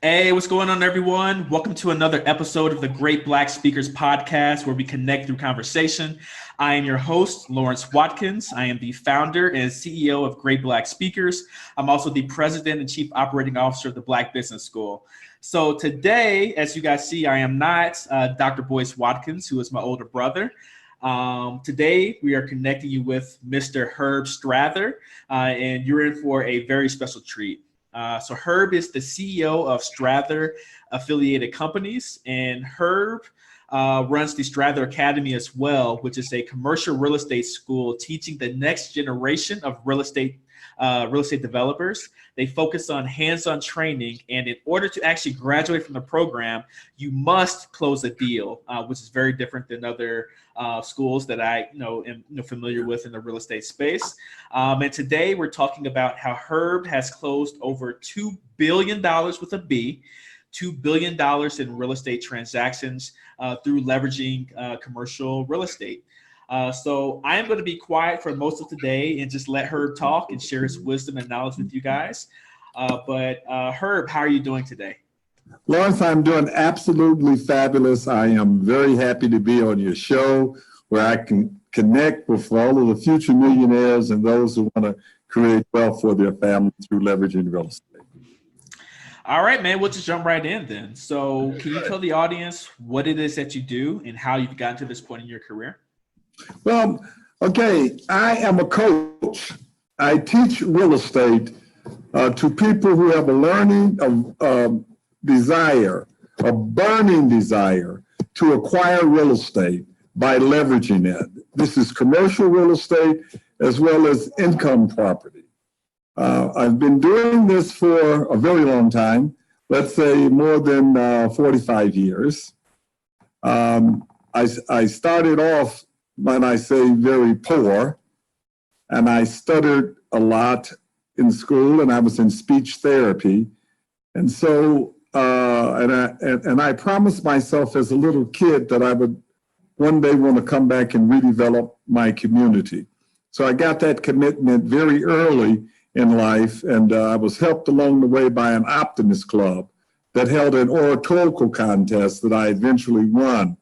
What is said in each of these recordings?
Hey, what's going on, everyone? Welcome to another episode of the Great Black Speakers Podcast, where we connect through conversation. I am your host, Lawerence Watkins. I am the founder and CEO of Great Black Speakers. I'm also the president and chief operating officer of the Black Business School. So today, as you guys see, I am not Dr. Boyce Watkins, who is my older brother. Today, we are connecting you with Mr. Herb Strather, and you're in for a very special treat. So Herb is the CEO of Strather affiliated companies, and Herb runs the Strather Academy as well, which is a commercial real estate school teaching the next generation of real estate developers. They focus on hands-on training, and in order to actually graduate from the program, you must close a deal, which is very different than other schools that I am familiar with in the real estate space. And today we're talking about how Herb has closed over $2 billion with a B, $2 billion in real estate transactions through leveraging commercial real estate. So I am going to be quiet for most of today and just let Herb talk and share his wisdom and knowledge with you guys. But Herb, how are you doing today? Lawerence, I'm doing absolutely fabulous. I am very happy to be on your show where I can connect with all of the future millionaires and those who want to create wealth for their family through leveraging real estate. All right, man, we'll just jump right in then. So can you tell the audience what it is that you do and how you've gotten to this point in your career? Well, okay, I am a coach. I teach real estate to people who have a desire, a burning desire to acquire real estate by leveraging it. This is commercial real estate as well as income property. I've been doing this for a very long time, let's say more than 45 years. I started off, when I say very poor, and I stuttered a lot in school, and I was in speech therapy. And so, and I promised myself as a little kid that I would one day want to come back and redevelop my community. So I got that commitment very early in life, and I was helped along the way by an optimist club that held an oratorical contest that I eventually won.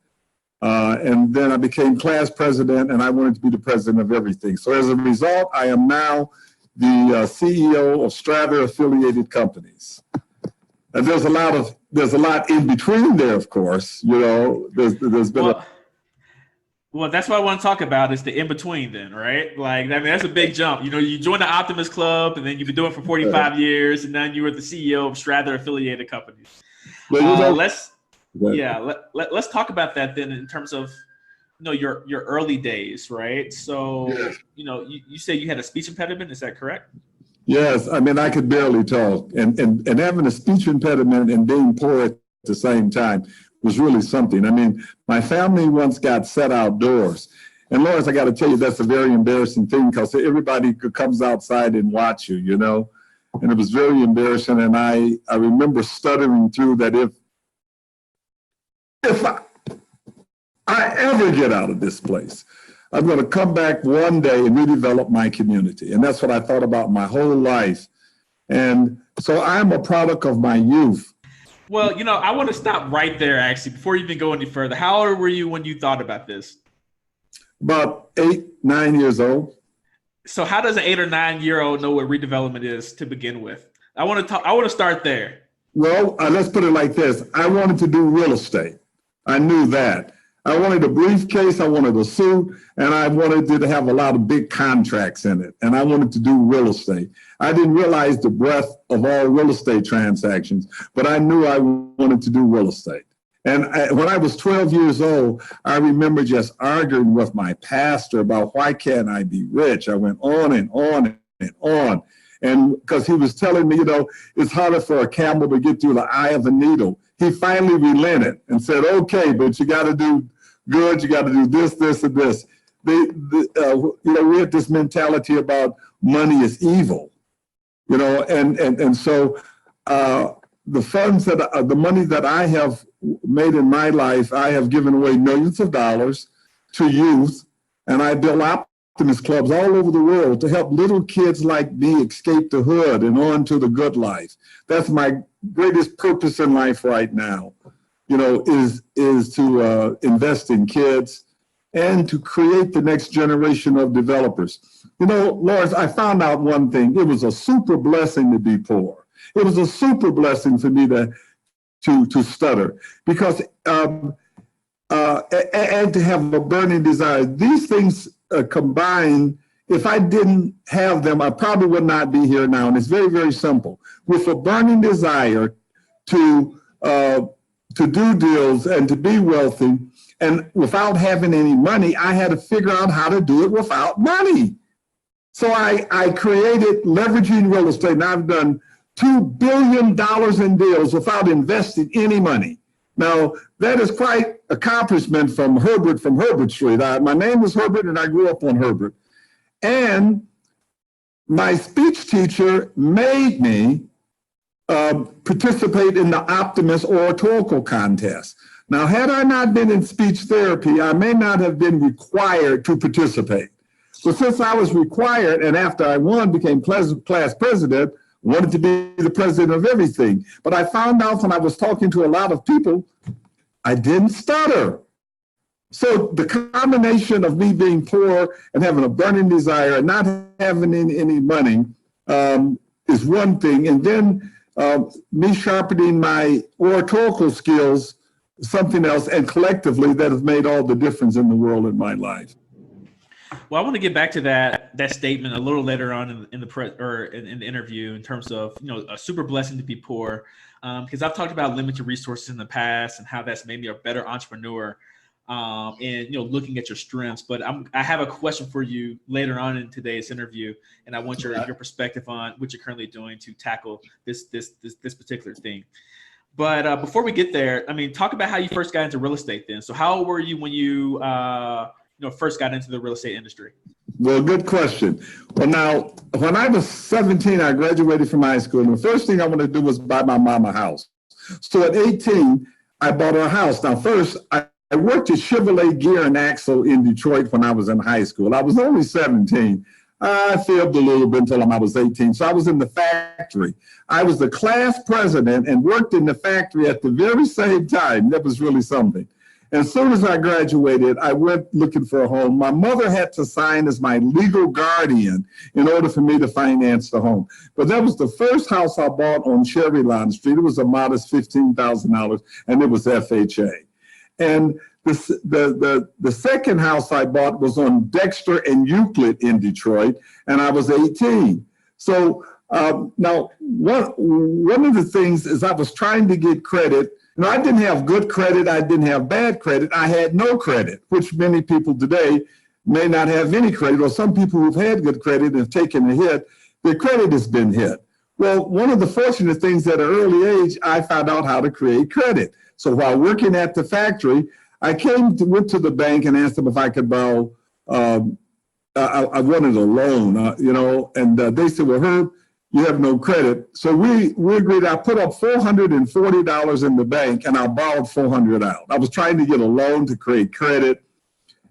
And then I became class president, and I wanted to be the president of everything. So as a result, I am now the CEO of Strather affiliated companies. And there's a lot in between there, of course. There's been Well, that's what I want to talk about is the in-between then, right? Like, I mean, that's a big jump. You joined the Optimist Club, and then you've been doing it for 45 years, and then you were the CEO of Strather affiliated companies. Let's talk about that then in terms of your early days, right? So you say you had a speech impediment, is that correct? Yes, I mean I could barely talk, and having a speech impediment and being poor at the same time was really something. I mean, my family once got set outdoors, and Lawerence, I got to tell you that's a very embarrassing thing because everybody comes outside and watch you, and it was very embarrassing. And I remember stuttering through that if I ever get out of this place, I'm going to come back one day and redevelop my community. And that's what I thought about my whole life. And so I'm a product of my youth. Well, I want to stop right there, actually, before you even go any further. How old were you when you thought about this? About 8, 9 years old. So how does an 8 or 9-year-old know what redevelopment is to begin with? I want to start there. Well, let's put it like this. I wanted to do real estate. I knew that. I wanted a briefcase, I wanted a suit, and I wanted to have a lot of big contracts in it. And I wanted to do real estate. I didn't realize the breadth of all real estate transactions, but I knew I wanted to do real estate. And when I was 12 years old, I remember just arguing with my pastor about why can't I be rich? I went on and on and on. And because he was telling me, it's harder for a camel to get through the eye of a needle. He finally relented and said, okay, but you got to do good, you got to do this, this, and this. We had this mentality about money is evil, and so the funds the money that I have made in my life, I have given away millions of dollars to youth, and I built optimist clubs all over the world to help little kids like me escape the hood and on to the good life. That's my greatest purpose in life right now, is to invest in kids and to create the next generation of developers. Lawerence, I found out one thing. It was a super blessing to be poor. It was a super blessing for me to stutter, because and to have a burning desire. These things combined, if I didn't have them, I probably would not be here now. And it's very, very simple. With a burning desire to do deals and to be wealthy, and without having any money, I had to figure out how to do it without money. So I created leveraging real estate, and I've done $2 billion in deals without investing any money. Now, that is quite accomplishment from Herbert from Herbert Street. My name is Herbert, and I grew up on Herbert. And my speech teacher made me participate in the Optimist Oratorical Contest. Now, had I not been in speech therapy, I may not have been required to participate. But since I was required, and after I won, became class president, wanted to be the president of everything. But I found out when I was talking to a lot of people, I didn't stutter. So the combination of me being poor and having a burning desire and not having any money is one thing. And then me sharpening my oratorical skills, something else, and collectively that has made all the difference in the world in my life. Well, I want to get back to that statement a little later on in the interview, in terms of a super blessing to be poor, because I've talked about limited resources in the past and how that's made me a better entrepreneur, and looking at your strengths. But I have a question for you later on in today's interview, and I want your perspective on what you're currently doing to tackle this particular thing. But before we get there, talk about how you first got into real estate. Then, so how old were you when you first got into the real estate industry? Well, good question. Well, now, when I was 17, I graduated from high school, and the first thing I wanted to do was buy my mom a house. So at 18, I bought her a house. Now, first, I worked at Chevrolet Gear and Axle in Detroit when I was in high school. I was only 17. I fibbed a little bit until I was 18. So I was in the factory. I was the class president and worked in the factory at the very same time. That was really something. And as soon as I graduated, I went looking for a home. My mother had to sign as my legal guardian in order for me to finance the home. But that was the first house I bought on Cherry Line Street. It was a modest $15,000, and it was FHA. And the second house I bought was on Dexter and Euclid in Detroit, and I was 18. So now, one of the things is I was trying to get credit. I didn't have good credit. I didn't have bad credit. I had no credit, which many people today may not have any credit, or some people who've had good credit and have taken a hit, their credit has been hit. Well, one of the fortunate things at an early age, I found out how to create credit. So while working at the factory, I went to the bank and asked them if I could borrow. I wanted a loan, and they said, well, Herb, you have no credit. So we agreed. I put up $440 in the bank, and I borrowed $400 out. I was trying to get a loan to create credit,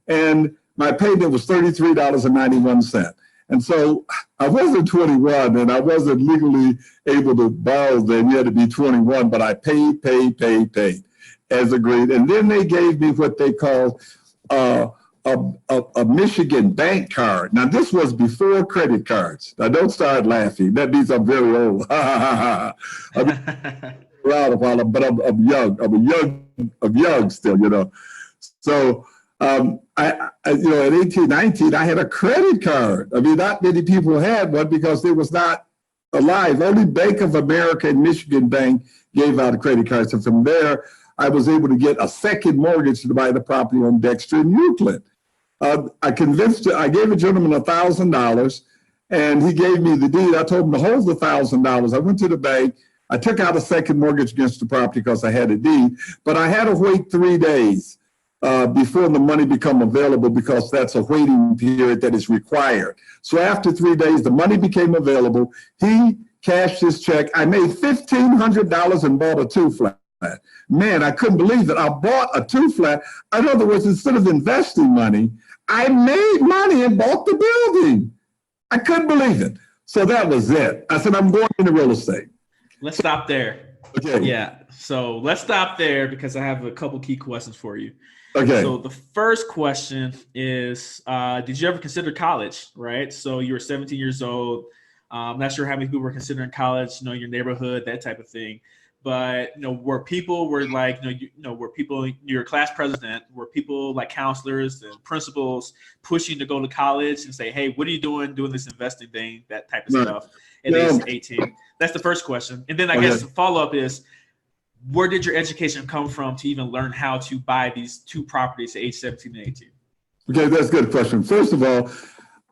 and my payment was $33.91. And so I wasn't 21, and I wasn't legally able to borrow then. You had to be 21, but I paid as agreed. And then they gave me what they call a Michigan bank card. Now, this was before credit cards. Now, don't start laughing. That means I'm very old. I've been around a while, but I'm young. I'm young still, So at 18, 19, I had a credit card. Not many people had one because it was not alive. Only Bank of America and Michigan Bank gave out a credit card. So from there, I was able to get a second mortgage to buy the property on Dexter and Euclid. I gave a gentleman $1,000, and he gave me the deed. I told him to hold the $1,000. I went to the bank. I took out a second mortgage against the property because I had a deed, but I had to wait 3 days before the money become available, because that's a waiting period that is required. So after 3 days, the money became available. He cashed his check. I made $1,500 and bought a 2-flat. Man, I couldn't believe it. I bought a 2-flat. In other words, instead of investing money, I made money and bought the building. I couldn't believe it. So that was it. I said, I'm going into real estate. Let's stop there. Okay. Yeah. So let's stop there because I have a couple key questions for you. Okay. So the first question is, did you ever consider college, right? So you were 17 years old. I'm not sure how many people were considering college, in your neighborhood, that type of thing. But, were people like, were people, your class president, were people like counselors and principals pushing to go to college and say, hey, what are you doing this investing thing, that type of stuff at age 18? That's the first question. And then I guess the follow-up is, where did your education come from to even learn how to buy these two properties at age 17 and 18? Okay, that's a good question. First of all,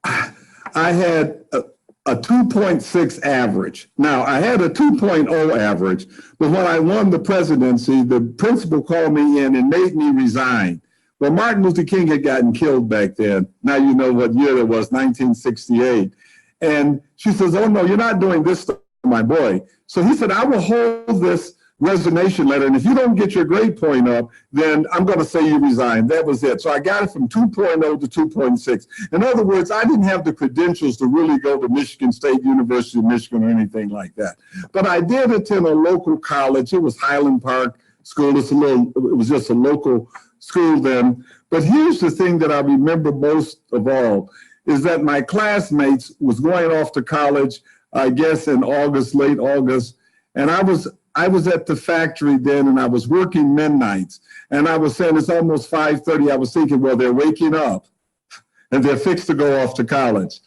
I had a 2.6 average. Now, I had a 2.0 average, but when I won the presidency, the principal called me in and made me resign. Well, Martin Luther King had gotten killed back then. Now you know what year it was, 1968. And she says, oh, no, you're not doing this stuff, my boy. So he said, I will hold this resignation letter, and if you don't get your grade point up, then I'm going to say you resign. That was it. So I got it from 2.0 to 2.6. In other words, I didn't have the credentials to really go to Michigan State University of Michigan or anything like that. But I did attend a local college. It was Highland Park School. It was just a local school then. But here's the thing that I remember most of all is that my classmates was going off to college, I guess in August, late August, and I was at the factory then, and I was working midnights, and I was saying it's almost 5:30. I was thinking, well, they're waking up, and they're fixed to go off to college.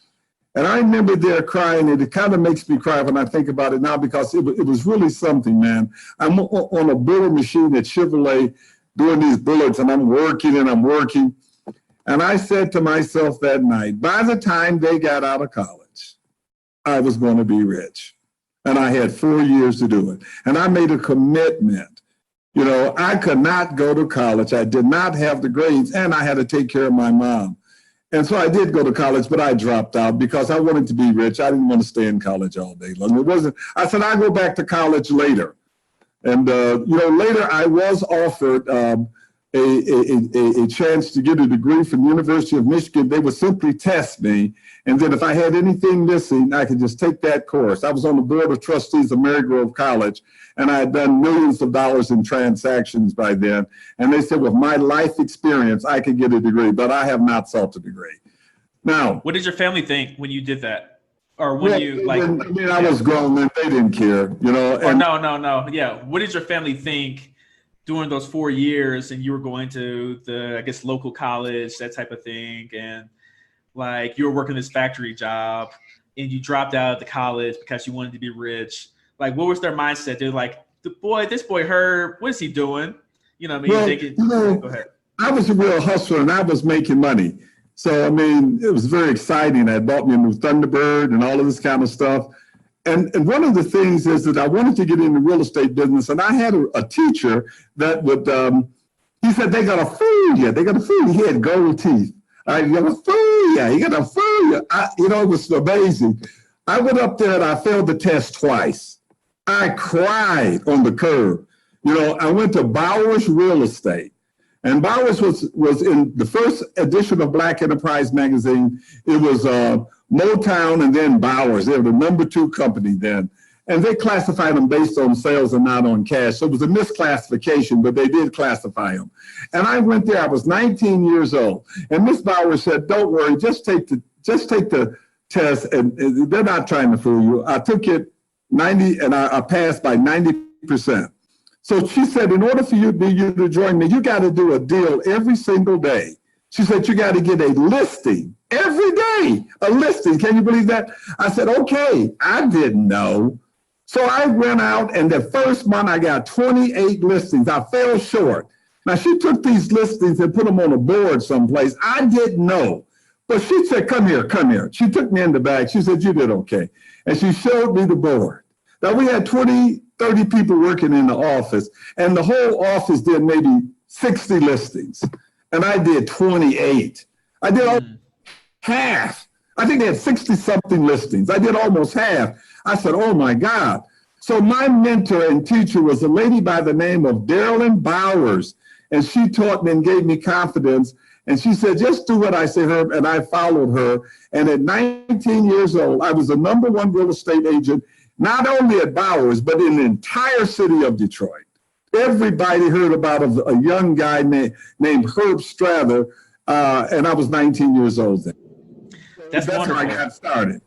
And I remember there crying, and it kind of makes me cry when I think about it now, because it was really something, man. I'm on a builder machine at Chevrolet doing these bullets, and I'm working and I'm working. And I said to myself that night, by the time they got out of college, I was going to be rich. And I had 4 years to do it. And I made a commitment. I could not go to college. I did not have the grades, and I had to take care of my mom. And so I did go to college, but I dropped out because I wanted to be rich. I didn't want to stay in college all day long. I said, I'll go back to college later. And, later I was offered a chance to get a degree from the University of Michigan. They would simply test me. And then if I had anything missing, I could just take that course. I was on the board of trustees of Marygrove College, and I had done millions of dollars in transactions by then. And they said, with my life experience, I could get a degree, but I have not sought a degree. Now, what did your family think when you did that? Or when I was grown and they didn't care, No. Yeah. What did your family think during those 4 years, and you were going to the, I guess, local college, that type of thing, and like you were working this factory job, and you dropped out of the college because you wanted to be rich? Like, what was their mindset? They're like, this boy Herb, what is he doing? Go ahead. I was a real hustler, and I was making money. So, it was very exciting. I bought me a new Thunderbird and all of this kind of stuff. And one of the things is that I wanted to get in the real estate business, and I had a teacher that would, he said, they got to fool you. They got to fool you. He had gold teeth. You got to fool you. You got to fool you. It was amazing. I went up there and I failed the test twice. I cried on the curb. I went to Bowers Real Estate. And Bowers was in the first edition of Black Enterprise magazine. It was Motown and then Bowers. They were the number 2 company then. And they classified them based on sales and not on cash. So it was a misclassification, but they did classify them. And I went there, I was 19 years old. And Miss Bowers said, don't worry, just take the test, and they're not trying to fool you. I took it 90, and I passed by 90%. So she said, in order for you to join me, you got to do a deal every single day. She said, you got to get a listing every day, a listing. Can you believe that? I said, okay, I didn't know. So I went out, and the first month I got 28 listings. I fell short. Now, she took these listings and put them on a board someplace. I didn't know. But she said, come here, come here. She took me in the bag. She said, you did okay. And she showed me the board. Now, we had 30 people working in the office, and the whole office did maybe 60 listings, and I did 28. I did half. I think they had 60-something listings. I did almost half. I said, oh, my God. So my mentor and teacher was a lady by the name of Darylyn Bowers, and she taught me and gave me confidence. And she said, just do what I say, Herb. And I followed her. And at 19 years old, I was the #1 real estate agent, not only at Bowers, but in the entire city of Detroit. Everybody heard about a young guy named Herb Strather, and I was 19 years old then. That's wonderful. How I got started.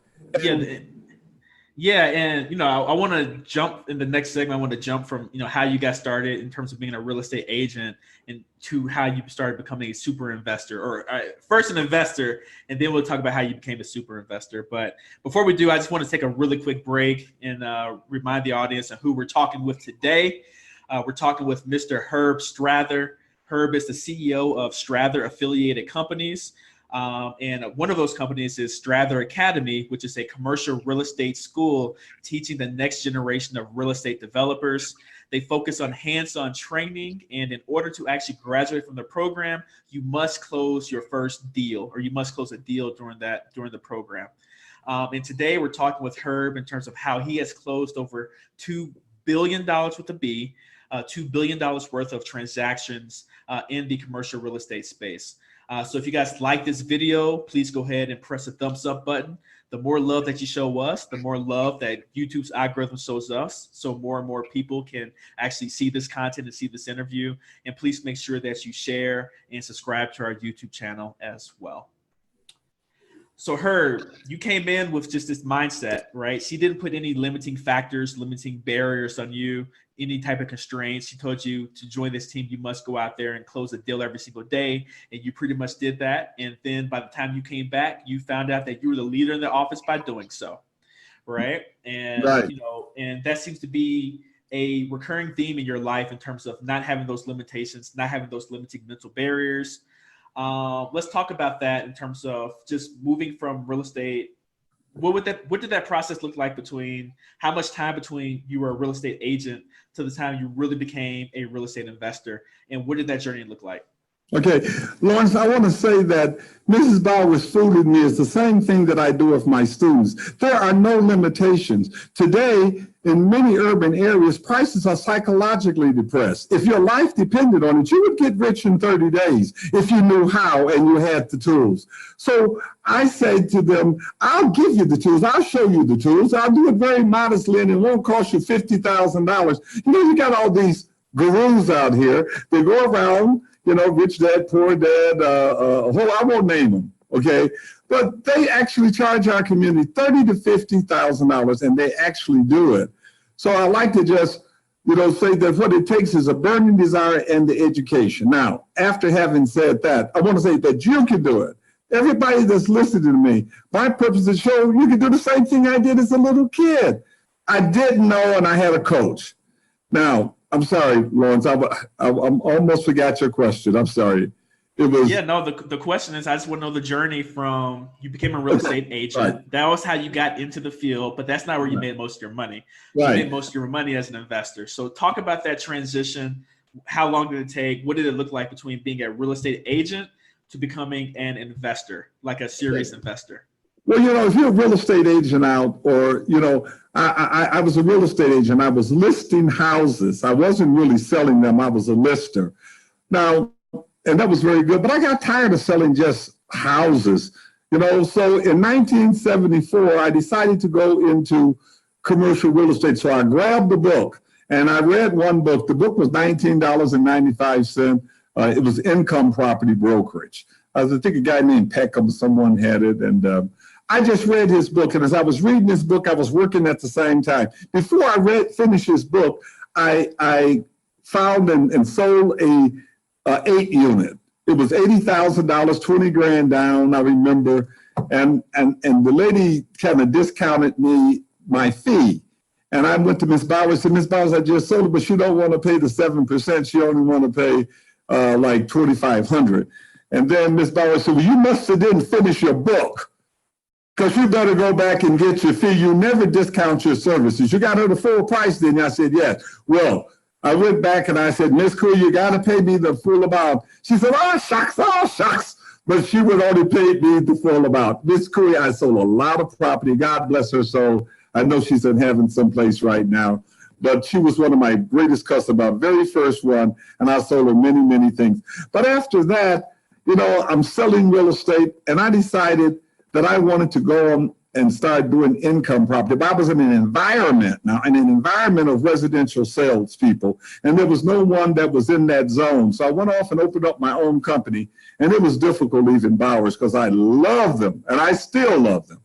Yeah, and I want to jump in the next segment. I want to jump from how you got started in terms of being a real estate agent and to how you started becoming a super investor, or first an investor, and then we'll talk about how you became a super investor. But before we do, I just want to take a really quick break and remind the audience of who we're talking with today. We're talking with Mr. Herb Strather. Herb is the CEO of Strather affiliated companies. And one of those companies is Strather Academy, which is a commercial real estate school teaching the next generation of real estate developers. They focus on hands-on training, and in order to actually graduate from the program, you must close your first deal, or you must close a deal during the program. And today we're talking with Herb in terms of how he has closed over $2 billion with a B, $2 billion worth of transactions in the commercial real estate space. So if you guys like this video, please go ahead and press the thumbs up button. The more love that you show us, the more love that YouTube's algorithm shows us. So more and more people can actually see this content and see this interview. And please make sure that you share and subscribe to our YouTube channel as well. So Herb, you came in with just this mindset, right? She didn't put any limiting factors, limiting barriers on you, any type of constraints. She told you to join this team, you must go out there and close a deal every single day. And you pretty much did that. And then by the time you came back, you found out that you were the leader in the office by doing so, right? And, and that seems to be a recurring theme in your life in terms of not having those limitations, not having those limiting mental barriers. Let's talk about that in terms of just moving from real estate. What did that process look like between how much time between you were a real estate agent to the time you really became a real estate investor? And what did that journey look like? Okay, Lawerence, I want to say that Mrs. Bowers fooled me is the same thing that I do with my students. There are no limitations. Today, in many urban areas, prices are psychologically depressed. If your life depended on it, you would get rich in 30 days if you knew how and you had the tools. So I say to them, I'll give you the tools. I'll show you the tools. I'll do it very modestly, and it won't cost you $50,000. You got all these gurus out here. They go around, rich dad, poor dad, I won't name them, okay? But they actually charge our community $30,000 to $50,000, and they actually do it. So I like to just, say that what it takes is a burning desire and the education. Now, after having said that, I want to say that you can do it. Everybody that's listening to me, my purpose is to show you can do the same thing I did as a little kid. I didn't know, and I had a coach. Now, I'm sorry, Lawerence. I almost forgot your question. I'm sorry. It was the question is, I just want to know the journey from you became a real estate agent. Right. That was how you got into the field, but that's not where you made most of your money. Right. You made most of your money as an investor. So talk about that transition. How long did it take? What did it look like between being a real estate agent to becoming an investor, like a serious investor? Well, if you're a real estate agent out, or, I was a real estate agent. I was listing houses. I wasn't really selling them. I was a lister. Now, and that was very good, but I got tired of selling just houses, So in 1974, I decided to go into commercial real estate. So I grabbed the book and I read one book. The book was $19.95. It was Income Property Brokerage. I think a guy named Peckham, someone had it. And I just read his book. And as I was reading his book, I was working at the same time. Before I finished his book, I found and sold a 8-unit. It was $80,000, 20 grand down, I remember. And the lady kind of discounted me my fee. And I went to Miss Bowers and said, Miss Bowers, I just sold it, but she don't want to pay the 7%. She only want to pay like $2,500. And then Miss Bowers said, well, you must have didn't finish your book, because you better go back and get your fee. You never discount your services. You got her the full price, didn't you? I said, yes. Well, I went back and I said, Miss Cool, you got to pay me the full amount. She said, oh, shucks. But she would only pay me the full amount. Miss Cool, I sold a lot of property. God bless her soul. I know she's in heaven someplace right now. But she was one of my greatest customers, very first one. And I sold her many, many things. But after that, I'm selling real estate, and I decided that I wanted to go on and start doing income property. But I was in an environment of residential salespeople, and there was no one that was in that zone. So I went off and opened up my own company, and it was difficult leaving Bowers because I love them, and I still love them.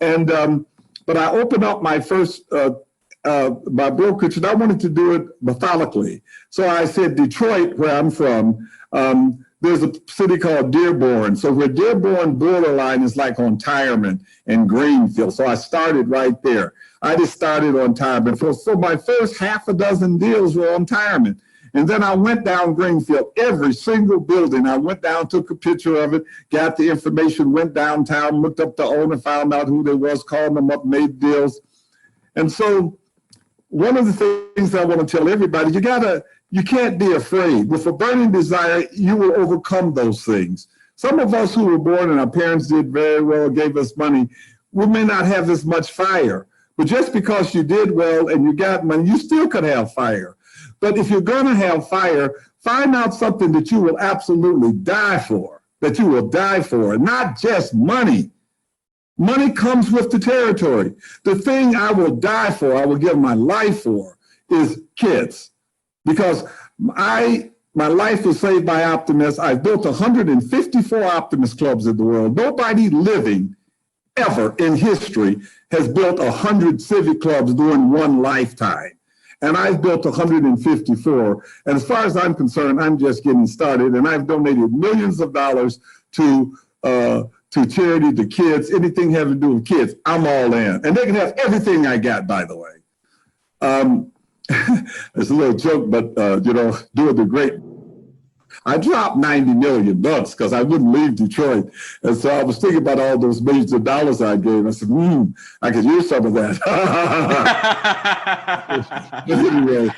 And but I opened up my first my brokerage, and I wanted to do it methodically. So I said, Detroit, where I'm from, there's a city called Dearborn. So where Dearborn borderline is like on Tireman and Greenfield. So I started right there. I just started on Tireman. So my first half a dozen deals were on Tireman. And then I went down Greenfield, every single building. I went down, took a picture of it, got the information, went downtown, looked up the owner, found out who they was, called them up, made deals. And so one of the things I want to tell everybody, you can't be afraid. With a burning desire, you will overcome those things. Some of us who were born and our parents did very well, gave us money, we may not have as much fire. But just because you did well and you got money, you still could have fire. But if you're going to have fire, find out something that you will absolutely die for, that you will die for, not just money. Money comes with the territory. The thing I will die for, I will give my life for, is kids. Because my life was saved by optimists. I've built 154 optimist clubs in the world. Nobody living ever in history has built 100 civic clubs during one lifetime. And I've built 154. And as far as I'm concerned, I'm just getting started. And I've donated millions of dollars to charity, to kids, anything having to do with kids. I'm all in. And they can have everything I got, by the way. It's a little joke, but doing the great. I dropped $90 million because I wouldn't leave Detroit. And so I was thinking about all those millions of dollars I gave. I said, I could use some of that. Anyway.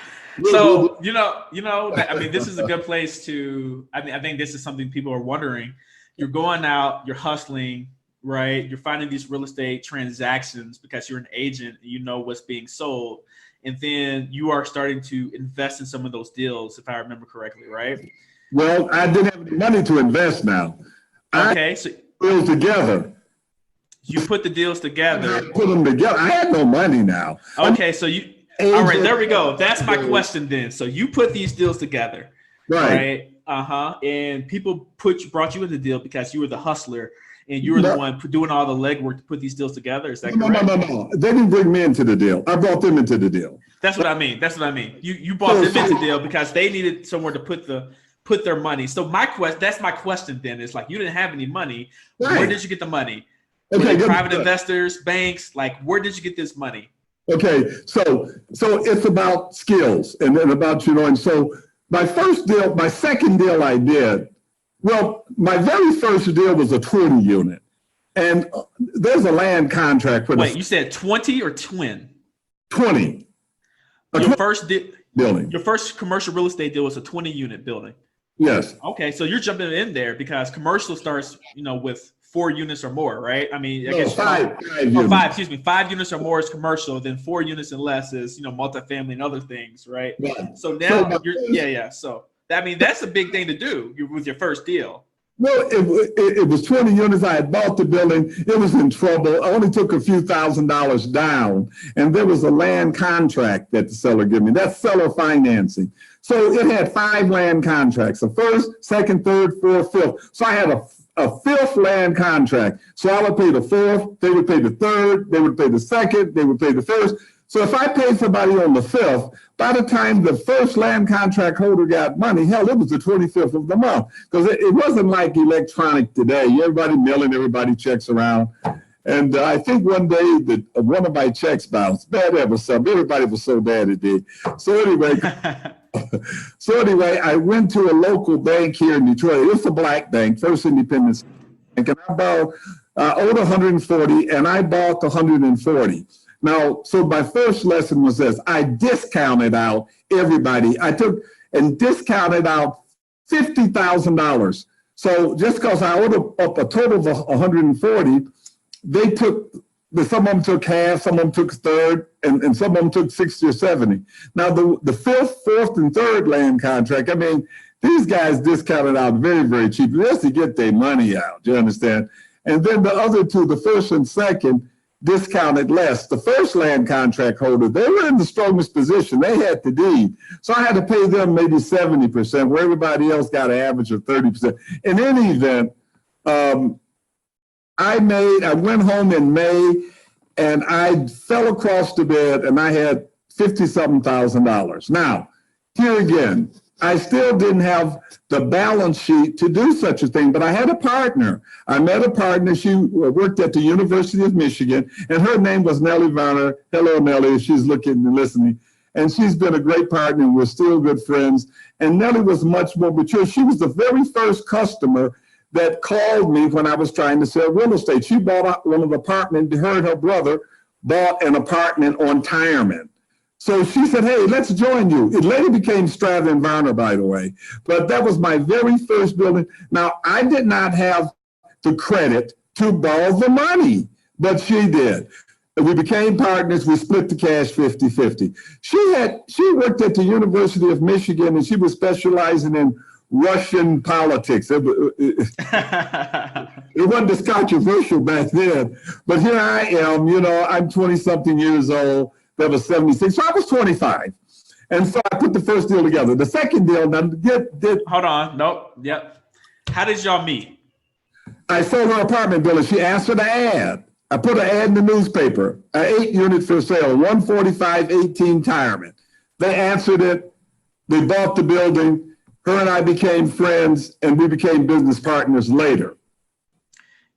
So, I mean, this is a good place to, I think this is something people are wondering. You're going out, you're hustling, right? You're finding these real estate transactions because you're an agent, you know what's being sold. And then you are starting to invest in some of those deals, if I remember correctly, right? Well, I didn't have any money to invest now. Okay, so deals together. You put the deals together. I put them together. I had no money now. Okay, so all right, there we go. That's my question then. So you put these deals together, right? And people brought you in the deal because you were the hustler and you were the one doing all the legwork to put these deals together. Is that correct? No. They didn't bring me into the deal. I brought them into the deal. That's what I mean. You brought them into the deal because they needed somewhere to put their money. So that's my question then. It's like, you didn't have any money. Right. Where did you get the money? Okay, private investors, banks, like, where did you get this money? Okay, so it's about skills and about, and so my second deal I did, well, my very first deal was a 20 unit. And there's a land contract for Wait, you said 20 or twin? 20. Your first building. Your first commercial real estate deal was a 20 unit building. Yes. Okay, so you're jumping in there because commercial starts, with 4 units or more, right? I mean, I guess 5 units or more is commercial, then 4 units and less is, multifamily and other things, right? Yeah. So now So that's a big thing to do with your first deal. Well, it was 20 units. I had bought the building. It was in trouble. I only took a few $1,000s down. And there was a land contract that the seller gave me. That's seller financing. So it had 5 land contracts, the first, second, third, fourth, fifth. So I had a fifth land contract. So I would pay the fourth, they would pay the third, they would pay the second, they would pay the first. So if I paid somebody on the 5th, by the time the first land contract holder got money, hell, it was the 25th of the month. Because it wasn't like electronic today. Everybody mailing, everybody checks around. And I think one day that one of my checks bounced. Bad ever something. Everybody was so bad it did. So anyway, I went to a local bank here in Detroit. It's a black bank, First Independence Bank. And I owed 140 and I bought 140. Now, so my first lesson was this: I discounted out everybody. I took and discounted out $50,000. So just because I owed up a total of 140, some of them took half, some of them took a third, and some of them took 60 or 70. Now, the 5th, 4th, and 3rd land contract, I mean, These guys discounted out very, very cheap just to get their money out. You understand? And then the other two, the first and second, discounted less. The first land contract holder, they were in the strongest position. They had the deed. So I had to pay them maybe 70%, where everybody else got an average of 30%. In any event, I went home in May and I fell across the bed and I had $50-something thousand. Now, here again, I still didn't have the balance sheet to do such a thing, but I had a partner. I met a partner. She worked at the University of Michigan, and her name was Nellie Varner. Hello, Nellie. She's looking and listening. And she's been a great partner, and we're still good friends. And Nellie was much more mature. She was the very first customer that called me when I was trying to sell real estate. She bought one of the apartments. Her and her brother bought an apartment on Tireman. So she said, hey, let's join you. It later became Strather and Varner, by the way. But that was my very first building. Now, I did not have the credit to borrow the money, but she did. We became partners. We split the cash 50-50. She worked at the University of Michigan, and she was specializing in Russian politics. It wasn't as controversial back then. But here I am, I'm 20-something years old. That was 76. So I was 25. And so I put the first deal together. The second deal, hold on. Nope. Yep. How did y'all meet? I sold her apartment building. She asked for the ad. I put an ad in the newspaper, an 8-unit for sale, 145-18 Tireman. They answered it. They bought the building. Her and I became friends, and we became business partners later.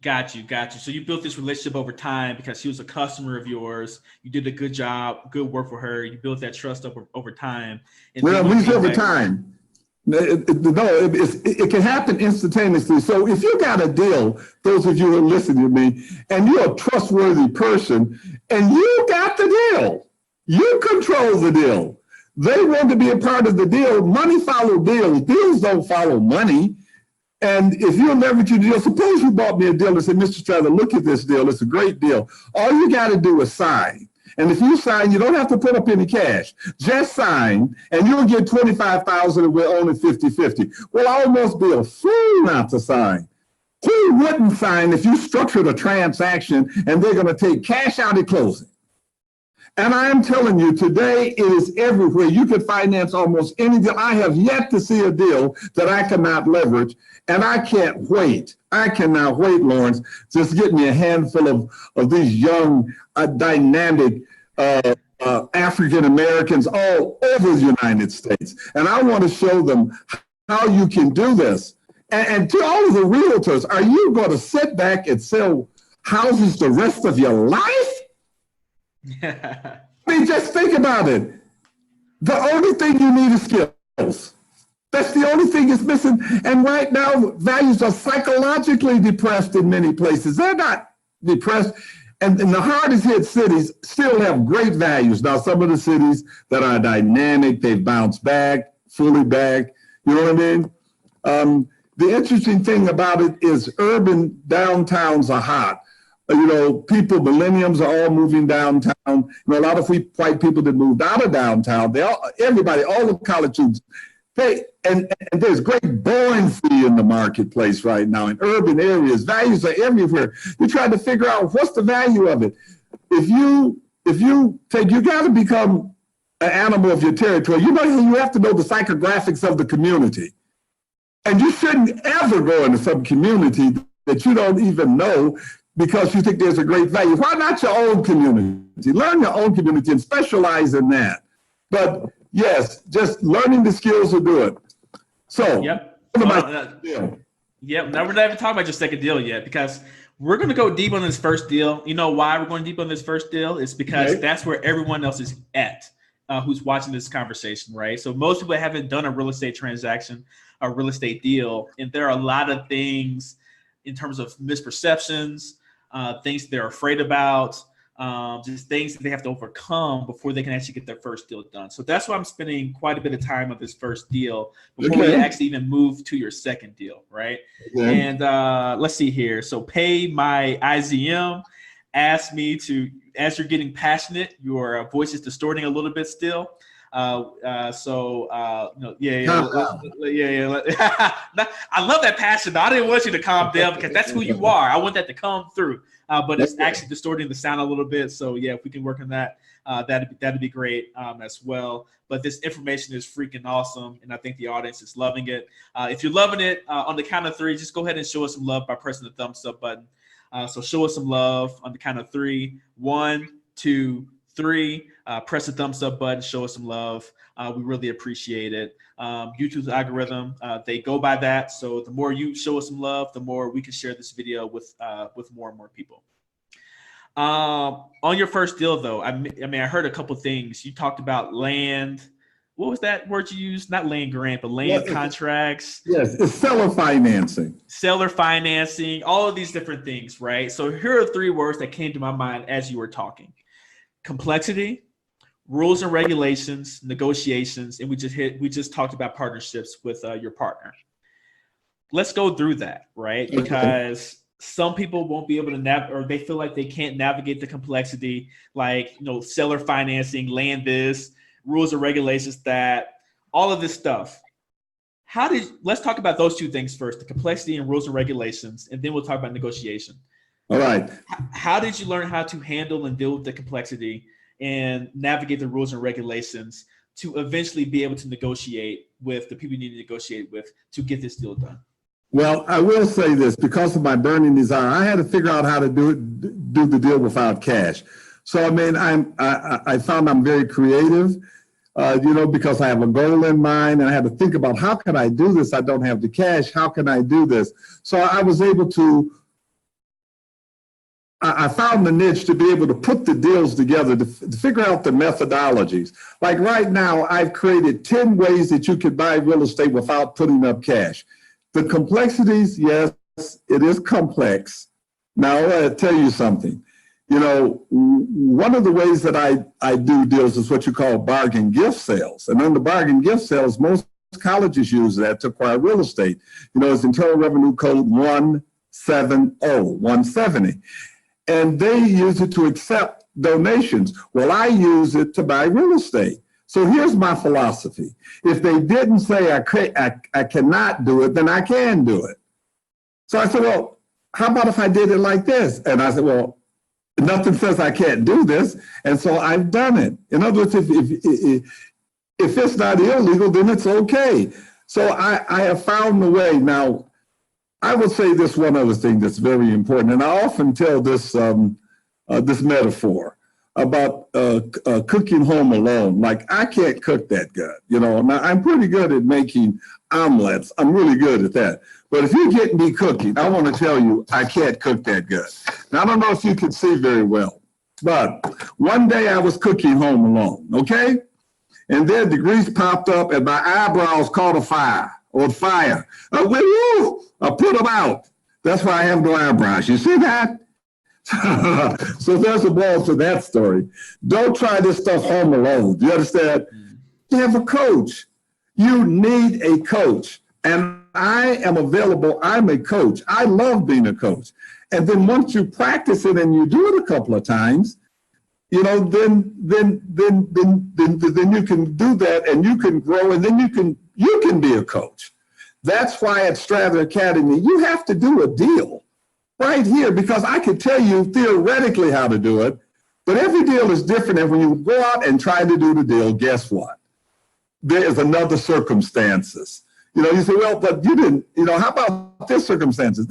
Got you. So you built this relationship over time because she was a customer of yours. You did a good job, good work for her. You built that trust over time. Well, at least over time. It can happen instantaneously. So if you got a deal, those of you who are listening to me, and you're a trustworthy person, and you got the deal, you control the deal. They want to be a part of the deal. Money follows deals. Deals don't follow money. And if you're leveraging the deal, suppose you bought me a deal and said, Mr. Strather, look at this deal. It's a great deal. All you got to do is sign. And if you sign, you don't have to put up any cash. Just sign, and you'll get $25,000 and we'll own it 50-50. Well, I almost be a fool not to sign. Who wouldn't sign if you structured a transaction and they're going to take cash out at closing? And I am telling you, today it is everywhere. You can finance almost any deal. I have yet to see a deal that I cannot leverage, and I can't wait. I cannot wait, Lawerence. Just get me a handful of these young, dynamic African Americans all over the United States. And I want to show them how you can do this. And to all of the realtors, are you going to sit back and sell houses the rest of your life? I mean, just think about it. The only thing you need is skills. That's the only thing that's missing. And right now, values are psychologically depressed in many places. They're not depressed. And the hardest hit cities still have great values. Now, some of the cities that are dynamic, they've bounced back, fully back. You know what I mean? The interesting thing about it is urban downtowns are hot. Millennials are all moving downtown. A lot of white people that moved out of downtown, all the college students, and there's great buoyancy in the marketplace right now in urban areas. Values are everywhere. You try to figure out what's the value of it. You got to become an animal of your territory. You have to know the psychographics of the community. And you shouldn't ever go into some community that you don't even know because you think there's a great value. Why not your own community? Learn your own community and specialize in that. But yes, just learning the skills will do it. So, yep. Now we're not even talking about your second deal yet because we're going to go deep on this first deal. You know why we're going deep on this first deal? It's because that's where everyone else is at who's watching this conversation, right? So most people haven't done a real estate transaction, a real estate deal, and there are a lot of things in terms of misperceptions, things they're afraid about, just things that they have to overcome before they can actually get their first deal done. So that's why I'm spending quite a bit of time on this first deal before we actually even move to your second deal, right? Okay. And let's see here. So Pay My IZM asked me to, as you're getting passionate, your voice is distorting a little bit still. I love that passion. I didn't want you to calm down because that's who you are. I want that to come through. But it's actually distorting the sound a little bit. So yeah, if we can work on that, that'd be great as well. But this information is freaking awesome, and I think the audience is loving it. If you're loving it, on the count of three, just go ahead and show us some love by pressing the thumbs up button. So show us some love on the count of three. 1, 2, 3. Press the thumbs up button. Show us some love. We really appreciate it. YouTube's algorithm, they go by that. So the more you show us some love, the more we can share this video with more and more people. On your first deal, though, I heard a couple things. You talked about land. What was that word you used? Not land grant, but land contracts. Yes, it's seller financing. Seller financing, all of these different things, right? So here are 3 words that came to my mind as you were talking: complexity, rules and regulations, negotiations, and we just talked about partnerships with your partner. Let's go through that, right? Okay. Because some people won't be able to navigate, or they feel like they can't navigate the complexity, like, seller financing, land this, rules and regulations, that, all of this stuff. Let's talk about those 2 things first, the complexity and rules and regulations, and then we'll talk about negotiation. All right. How did you learn how to handle and deal with the complexity and navigate the rules and regulations to eventually be able to negotiate with the people you need to negotiate with to get this deal done? Well, I will say this, because of my burning desire, I had to figure out how to do the deal without cash. So, I found I'm very creative, because I have a goal in mind, and I had to think about, how can I do this? I don't have the cash. How can I do this? So I was able to, I found the niche to be able to put the deals together, to figure out the methodologies. Like right now, I've created 10 ways that you could buy real estate without putting up cash. The complexities, yes, it is complex. Now, I'll tell you something. One of the ways that I do deals is what you call bargain gift sales. And under bargain gift sales, most colleges use that to acquire real estate. It's Internal Revenue Code 170. And they use it to accept donations. Well, I use it to buy real estate. So here's my philosophy. If they didn't say I cannot do it, then I can do it. So I said, well, how about if I did it like this? And I said, well, nothing says I can't do this. And so I've done it. In other words, if it's not illegal, then it's okay. So I have found the way. Now, I will say this one other thing that's very important, and I often tell this this metaphor about cooking home alone. Like, I can't cook that good, Now, I'm pretty good at making omelets. I'm really good at that. But if you get me cooking, I want to tell you, I can't cook that good. Now, I don't know if you can see very well, but one day I was cooking home alone, okay? And then the grease popped up and my eyebrows caught fire. I went, woo! I put them out. That's why I have no eyebrows. You see that? So there's a moral to that story. Don't try this stuff home alone. Do you understand? You have a coach. You need a coach. And I am available. I'm a coach. I love being a coach. And then once you practice it and you do it a couple of times, then you can do that, and you can grow, and then you can be a coach. That's why at Strather Academy, you have to do a deal right here, because I can tell you theoretically how to do it, but every deal is different. And when you go out and try to do the deal, guess what? There is another circumstances. You say, well, but you didn't, how about this circumstances?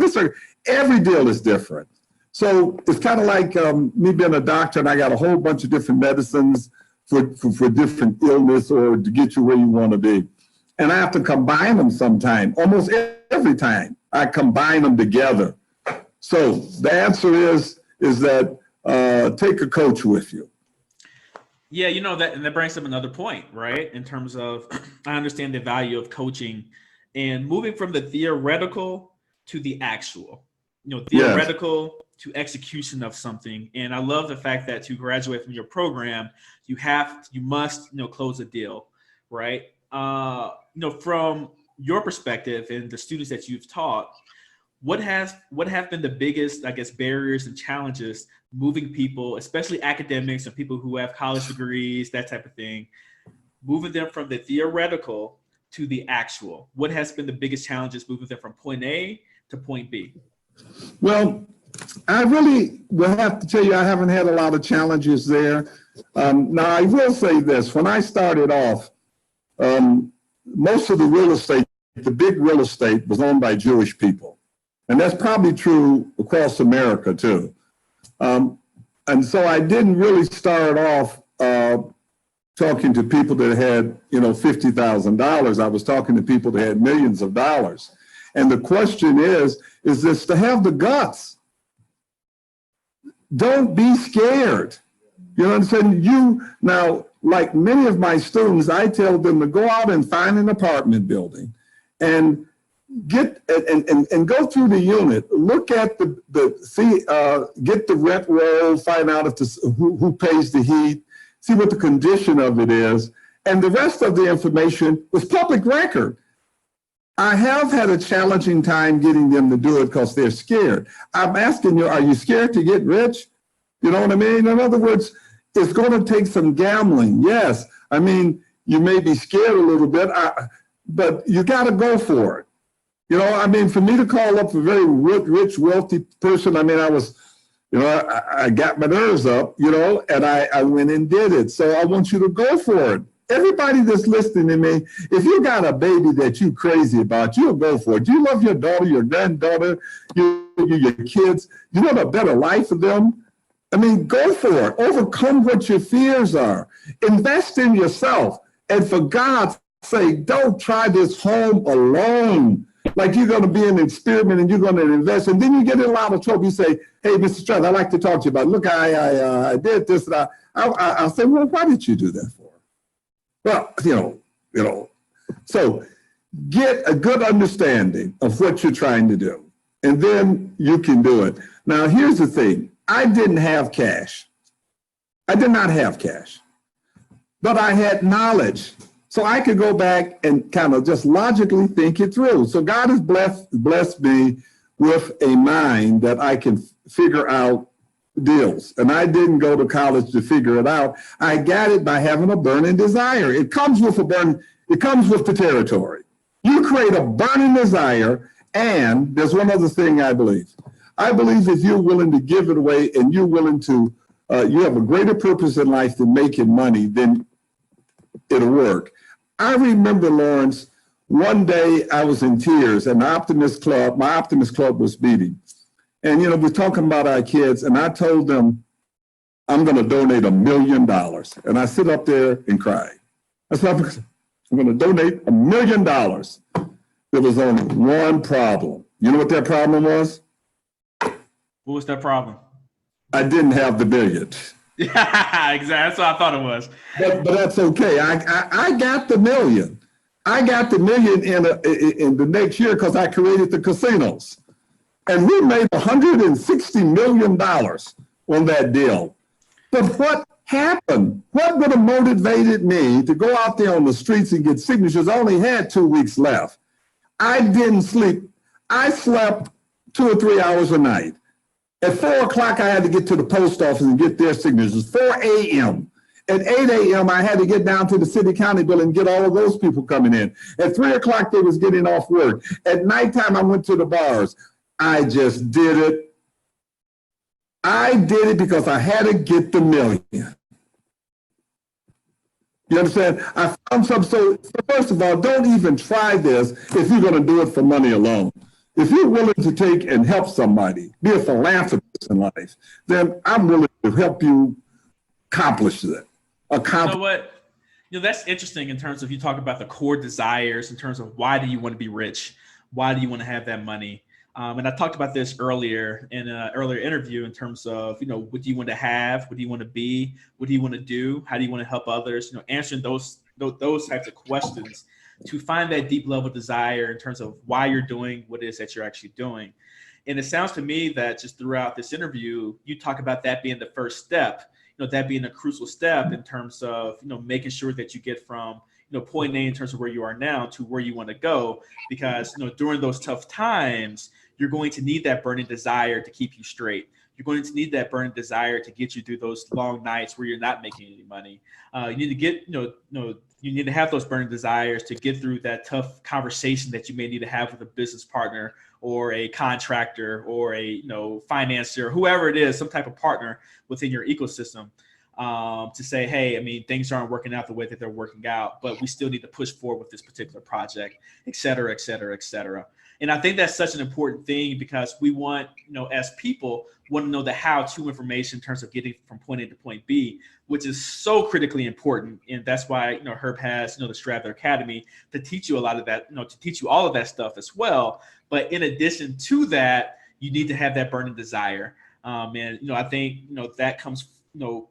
Every deal is different. So it's kind of like me being a doctor, and I got a whole bunch of different medicines for different illness or to get you where you want to be. And I have to combine them sometime. Almost every time I combine them together. So the answer is that take a coach with you. Yeah, that brings up another point, right? In terms of, I understand the value of coaching and moving from the theoretical to the actual, theoretical yes. to execution of something. And I love the fact that to graduate from your program, you must close a deal, right? From your perspective and the students that you've taught, what have been the biggest, I guess, barriers and challenges moving people, especially academics and people who have college degrees, that type of thing, moving them from the theoretical to the actual? What has been the biggest challenges moving them from point A to point B? Well, I really will have to tell you, I haven't had a lot of challenges there. Now, I will say this. When I started off, most of the real estate, the big real estate, was owned by Jewish people. And that's probably true across America, too. And so I didn't really start off talking to people that had, $50,000. I was talking to people that had millions of dollars. And the question is this to have the guts. Don't be scared. You know what I'm saying? Now, like many of my students, I tell them to go out and find an apartment building and get and go through the unit, look at get the rent roll, find out if who pays the heat, see what the condition of it is, and the rest of the information was public record. I have had a challenging time getting them to do it because they're scared. I'm asking you, are you scared to get rich? You know what I mean? In other words, it's going to take some gambling. Yes. I mean, you may be scared a little bit, but you got to go for it. For me to call up a very rich, wealthy person, I was, I got my nerves up, and I went and did it. So I want you to go for it. Everybody that's listening to me, if you got a baby that you crazy about, you'll go for it. Do you love your daughter, your granddaughter, your kids? You want a better life for them? Go for it. Overcome what your fears are. Invest in yourself. And for God's sake, don't try this home alone. Like you're going to be an experiment and you're going to invest. And then you get in a lot of trouble. You say, hey, Mr. Strather, I'd like to talk to you about it. Look, I did this. And I'll say, well, why did you do that for? Well, so get a good understanding of what you're trying to do, and then you can do it. Now, here's the thing. I didn't have cash. I did not have cash, but I had knowledge. So I could go back and kind of just logically think it through. So God has blessed me with a mind that I can figure out deals. And I didn't go to college to figure it out. I got it by having a burning desire. It comes with the territory. You create a burning desire, and there's one other thing I believe. I believe if you're willing to give it away and you're willing to, you have a greater purpose in life than making money, then it'll work. I remember, Lawerence, one day I was in tears and my Optimist Club was meeting. And, we're talking about our kids, and I told them, I'm going to donate $1 million. And I sit up there and cry. I said, I'm going to donate $1 million. There was only one problem. You know what that problem was? What was that problem? I didn't have the billion. Yeah, exactly. That's what I thought it was. But that's okay. I got the million. I got the million in the next year because I created the casinos. And we made $160 million on that deal. But what happened? What would have motivated me to go out there on the streets and get signatures? I only had 2 weeks left. I didn't sleep. I slept 2 or 3 hours a night. At 4 o'clock, I had to get to the post office and get their signatures. 4 a.m. At 8 a.m., I had to get down to the city county building and get all of those people coming in. At 3 o'clock, they was getting off work. At nighttime, I went to the bars. I just did it. I did it because I had to get the million. You understand? I found something. So first of all, don't even try this if you're going to do it for money alone. If you're willing to take and help somebody, be a philanthropist in life, then I'm willing to help you accomplish that. You know what? That's interesting in terms of you talk about the core desires in terms of why do you want to be rich? Why do you want to have that money? And I talked about this earlier in an earlier interview in terms of, what do you want to have? What do you want to be? What do you want to do? How do you want to help others? Answering those types of questions to find that deep level desire in terms of why you're doing what it is that you're actually doing. And it sounds to me that just throughout this interview, you talk about that being the first step, that being a crucial step in terms of, making sure that you get from, point A in terms of where you are now to where you want to go, because, during those tough times, you're going to need that burning desire to keep you straight. You're going to need that burning desire to get you through those long nights where you're not making any money. You need to get, you need to have those burning desires to get through that tough conversation that you may need to have with a business partner or a contractor or a financier, whoever it is, some type of partner within your ecosystem, to say, hey, I mean, things aren't working out the way that they're working out, but we still need to push forward with this particular project, et cetera, et cetera, et cetera. And I think that's such an important thing because we want, as people, want to know the how-to information in terms of getting from point A to point B, which is so critically important. And that's why, Herb has, the Strather Academy to teach you a lot of that, to teach you all of that stuff as well. But in addition to that, you need to have that burning desire. And, I think, that comes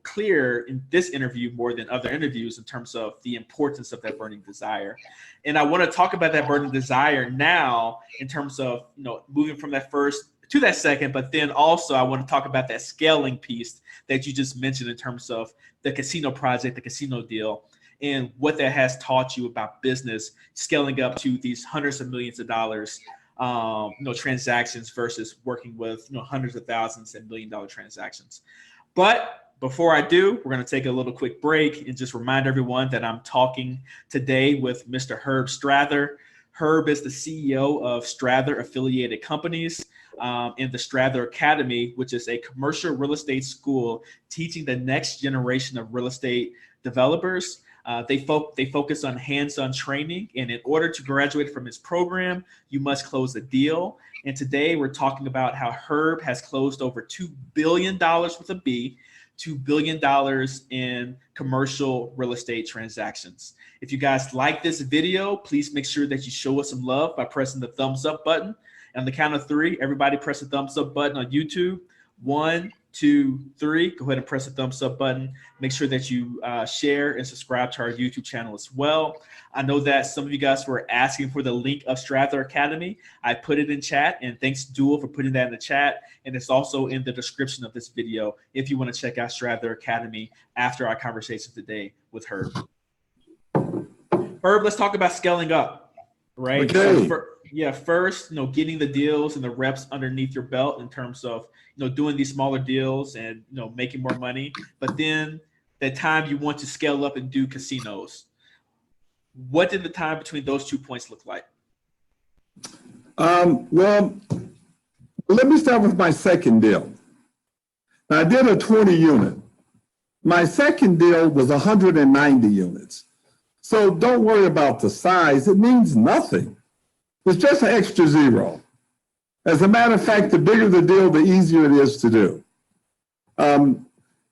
clear in this interview more than other interviews in terms of the importance of that burning desire. And I want to talk about that burning desire now in terms of, moving from that first to that second, but then also I want to talk about that scaling piece that you just mentioned in terms of the casino project, the casino deal, and what that has taught you about business, scaling up to these hundreds of millions of dollars, transactions versus working with, hundreds of thousands and $1 million transactions. But before I do, we're going to take a little quick break and just remind everyone that I'm talking today with Mr. Herb Strather. Herb is the CEO of Strather Affiliated Companies and the Strather Academy, which is a commercial real estate school teaching the next generation of real estate developers. They focus on hands-on training, and in order to graduate from his program, you must close a deal. And today we're talking about how Herb has closed over $2 billion with a B, $2 billion in commercial real estate transactions. If you guys like this video, please make sure that you show us some love by pressing the thumbs up button. On the count of 3, everybody press the thumbs up button on YouTube. 1, 2, 3. Go ahead and press the thumbs up button. Make sure that you share and subscribe to our YouTube channel as well. I know that some of you guys were asking for the link of Strather Academy. I put it in chat, and thanks Dual for putting that in the chat. And it's also in the description of this video if you want to check out Strather Academy after our conversation today with Herb. Herb, let's talk about scaling up, right? Okay. So first, getting the deals and the reps underneath your belt in terms of, doing these smaller deals and, making more money. But then the time you want to scale up and do casinos, what did the time between those 2 points look like? Well, let me start with my second deal. Now, I did a 20 unit. My second deal was 190 units. So don't worry about the size. It means nothing. It's just an extra zero. As a matter of fact, the bigger the deal, the easier it is to do. And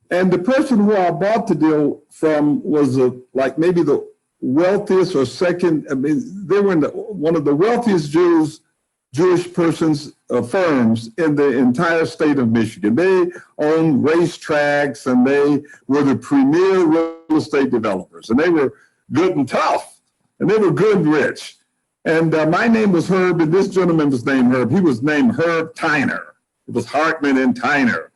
the person who I bought the deal from was like maybe the wealthiest or second. I mean, they were in one of the wealthiest Jewish persons firms in the entire state of Michigan. They owned racetracks and they were the premier real estate developers. And they were good and tough, and they were good and rich. And my name was Herb, and this gentleman was named Herb. He was named Herb Tyner. It was Hartman and Tyner.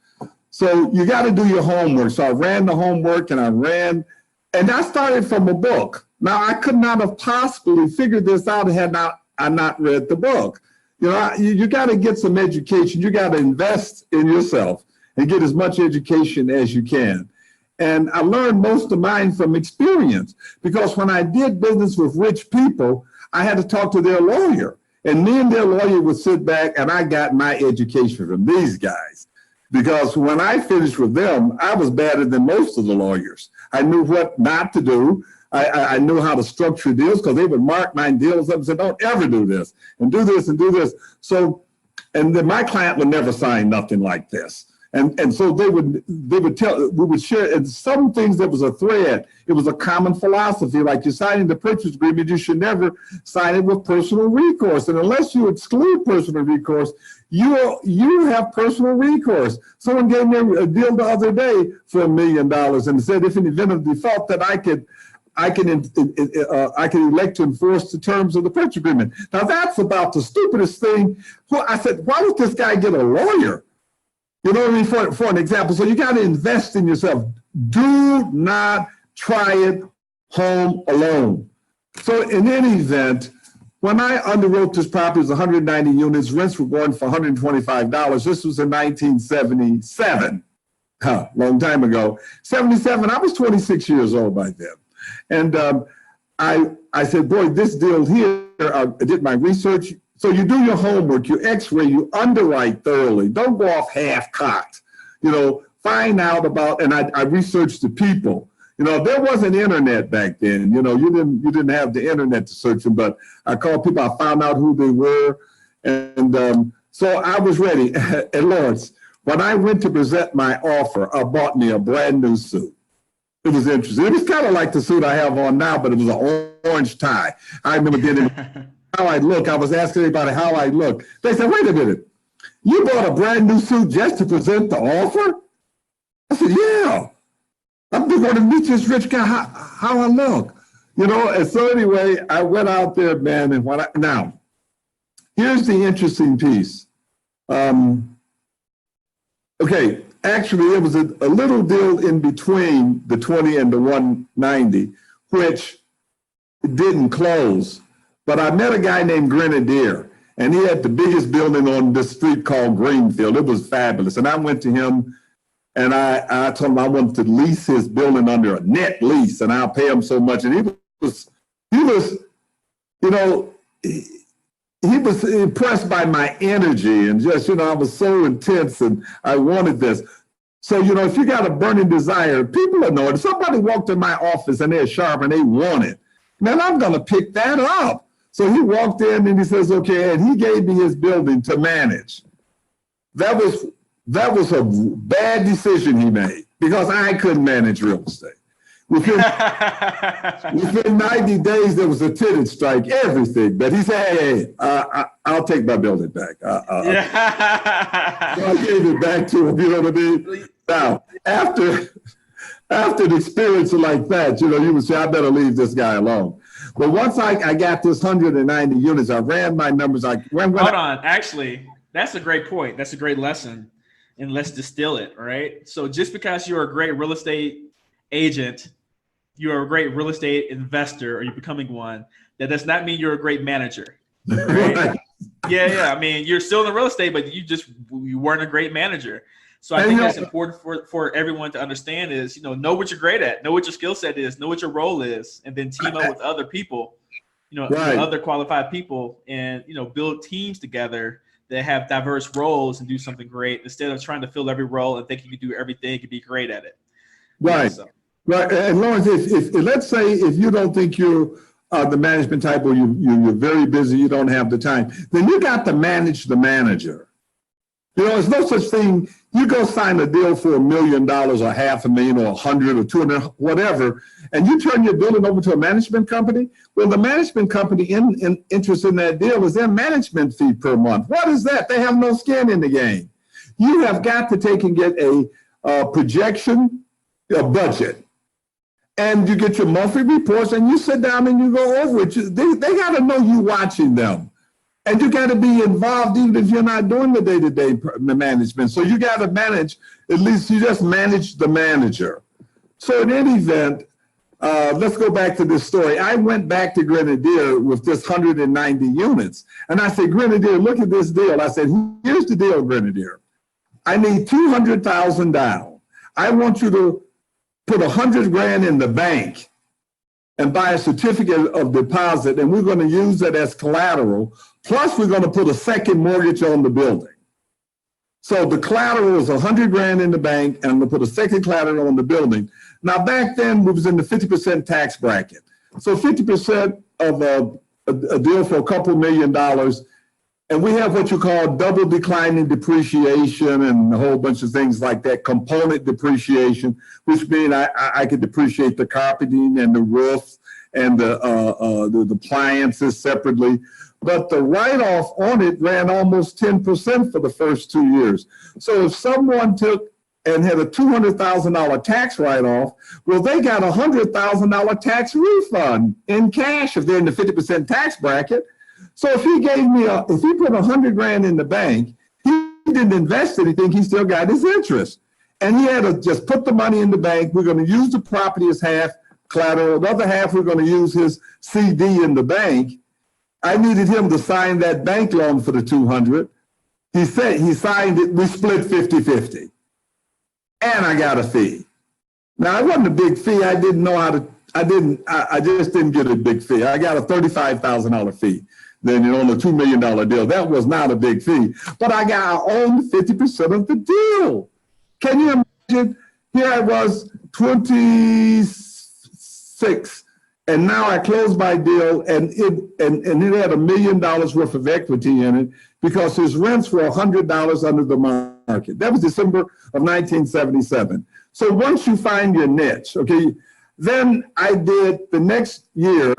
So you got to do your homework. So I ran the homework, and I started from a book. Now, I could not have possibly figured this out had I not read the book. You got to get some education. You got to invest in yourself and get as much education as you can. And I learned most of mine from experience, because when I did business with rich people, I had to talk to their lawyer, and me and their lawyer would sit back, and I got my education from these guys, because when I finished with them, I was better than most of the lawyers. I knew what not to do. I knew how to structure deals, because they would mark my deals up and say, don't ever do this and do this and do this. So, and then my client would never sign nothing like this. And so we would share, and some things that was a thread. It was a common philosophy, like you're signing the purchase agreement, you should never sign it with personal recourse. And unless you exclude personal recourse, you have personal recourse. Someone gave me a deal the other day for $1 million and said, if in the event of default, that I can elect to enforce the terms of the purchase agreement. Now that's about the stupidest thing. Well, I said, why would this guy get a lawyer? You know what I mean? For an example, so you got to invest in yourself. Do not try it home alone. So in any event, when I underwrote this property, it was 190 units, rents were going for $125. This was in 1977, long time ago. 77, I was 26 years old by then. And I said, boy, this deal here, I did my research. So you do your homework, you x-ray, you underwrite thoroughly. Don't go off half-cocked. Find out about, and I researched the people. There wasn't internet back then. You didn't have the internet to search them, but I called people, I found out who they were. And so I was ready. And Lawerence, when I went to present my offer, I bought me a brand new suit. It was interesting. It was kind of like the suit I have on now, but it was an orange tie. I remember getting how I look. I was asking everybody how I look. They said, wait a minute, you bought a brand new suit just to present the offer? I said, yeah. I'm going to meet this rich guy, how I look. And so anyway, I went out there, man, and now, here's the interesting piece. Okay, actually, it was a little deal in between the 20 and the 190, which didn't close. But I met a guy named Grenadier, and he had the biggest building on this street called Greenfield. It was fabulous. And I went to him, and I told him I wanted to lease his building under a net lease, and I'll pay him so much. And he was impressed by my energy, and just, I was so intense, and I wanted this. So, if you got a burning desire, people know it. If somebody walked in my office and they're sharp and they want it, man, I'm going to pick that up. So he walked in and he says, okay, and he gave me his building to manage. That was a bad decision he made, because I couldn't manage real estate. Within 90 days, there was a tenant strike, everything. But he said, hey, I'll take my building back. So I gave it back to him, you know what I mean? Now, after the experience like that, you would say, I better leave this guy alone. But once I got this 190 units, I ran my numbers. Hold on. Actually, that's a great point. That's a great lesson. And let's distill it, right? So just because you're a great real estate agent, you're a great real estate investor, or you're becoming one, that does not mean you're a great manager. Right? Right. Yeah. I mean, you're still in real estate, but you weren't a great manager. So I think that's important for everyone to understand is, know what you're great at, know what your skill set is, know what your role is, and then team up with other people, right. other qualified people, and, build teams together that have diverse roles and do something great, instead of trying to fill every role and think you can do everything and be great at it. Right. Right. And Lawerence, if let's say if you don't think you're the management type, or you're very busy, you don't have the time, then you got to manage the manager. There's no such thing. You go sign a deal for $1 million or $500,000 or 100 or 200, whatever, and you turn your building over to a management company. Well, the management company interest in that deal is their management fee per month. What is that? They have no skin in the game. You have got to take and get a projection, a budget. And you get your monthly reports, and you sit down and you go over it. They got to know you watching them. And you got to be involved even if you're not doing the day-to-day management. So you got to manage, at least you just manage the manager. So in any event, let's go back to this story. I went back to Grenadier with this 190 units. And I said, Grenadier, look at this deal. I said, here's the deal, Grenadier. I need $200,000 down. I want you to put $100,000 in the bank and buy a certificate of deposit, and we're going to use that as collateral. Plus, we're going to put a second mortgage on the building. So the collateral is $100,000 in the bank, and we'll put a second collateral on the building. Now, back then, we was in the 50% tax bracket. So 50% of a deal for a couple $1 million, and we have what you call double declining depreciation and a whole bunch of things like that, component depreciation, which means I could depreciate the carpeting and the roof and the appliances separately. But the write-off on it ran almost 10% for the first 2 years. So if someone took and had a $200,000 tax write-off, well, they got a $100,000 tax refund in cash if they're in the 50% tax bracket. So if he gave me if he put $100,000 in the bank, he didn't invest anything, he still got his interest. And he had to just put the money in the bank. We're going to use the property as half collateral. The other half, we're going to use his CD in the bank. I needed him to sign that bank loan for the 200. He said he signed it. We split 50-50. And I got a fee. Now, it wasn't a big fee. I didn't know how to I just didn't get a big fee. I got a $35,000 fee. Then, on a $2 million deal, that was not a big fee. But I owned 50% of the deal. Can you imagine? Here I was, 26, and now I closed my deal, and it had $1 million worth of equity in it because his rents were $100 under the market. That was December of 1977. So once you find your niche, okay, then the next year.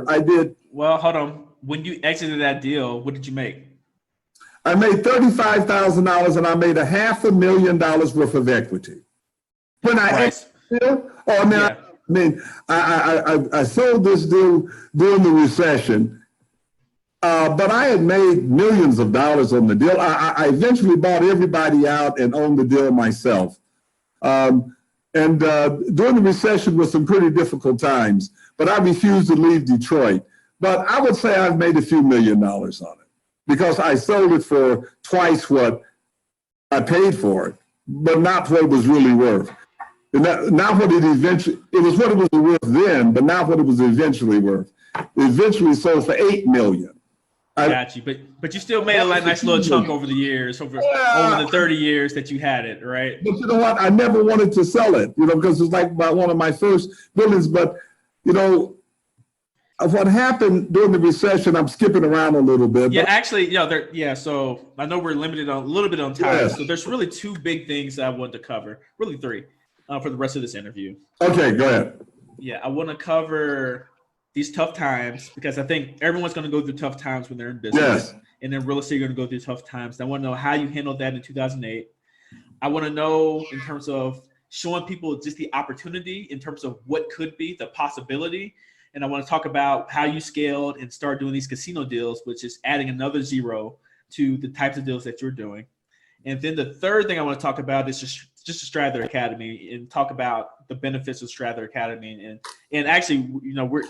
Well, hold on. When you exited that deal, what did you make? I made $35,000 and I made $500,000 worth of equity. When I exited, I sold this deal during the recession, but I had made millions of dollars on the deal. I eventually bought everybody out and owned the deal myself. And during the recession was some pretty difficult times, but I refused to leave Detroit. But I would say I've made a few $1 million on it because I sold it for twice what I paid for it, but not what it was really worth. And not what it was what it was worth then, but not what it was eventually worth. It eventually sold for $8 million. I got you, but you still made a nice little chunk over the years, over the 30 years that you had it, right? But you know what? I never wanted to sell it, because it's like one of my first buildings. But what happened during the recession? I'm skipping around a little bit. Yeah, actually, So I know we're limited on a little bit on time. Yes. So there's really two big things I want to cover, really three, for the rest of this interview. Okay, go ahead. Yeah, I want to cover these tough times because I think everyone's going to go through tough times when they're in business. Yes. And then real estate, you're going to go through tough times. I want to know how you handled that in 2008. I want to know in terms of showing people just the opportunity in terms of what could be the possibility. And I want to talk about how you scaled and start doing these casino deals, which is adding another zero to the types of deals that you're doing. And then the third thing I want to talk about is just the Strather Academy and talk about the benefits of Strather Academy. And actually, we're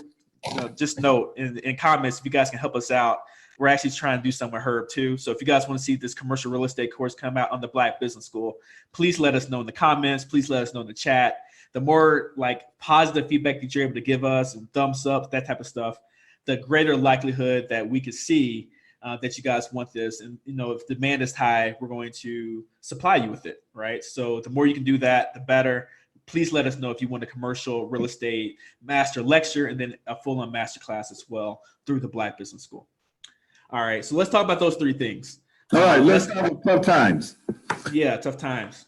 just note in comments if you guys can help us out. We're actually trying to do something with Herb too. So if you guys want to see this commercial real estate course come out on the Black Business School, please let us know in the comments. Please let us know in the chat. The more positive feedback that you're able to give us and thumbs up, that type of stuff, the greater likelihood that we could see that you guys want this. And if demand is high, we're going to supply you with it, right? So the more you can do that, the better. Please let us know if you want a commercial real estate master lecture and then a full-on master class as well through the Black Business School. All right, so let's talk about those three things. All right, let's talk about tough times. Yeah, tough times.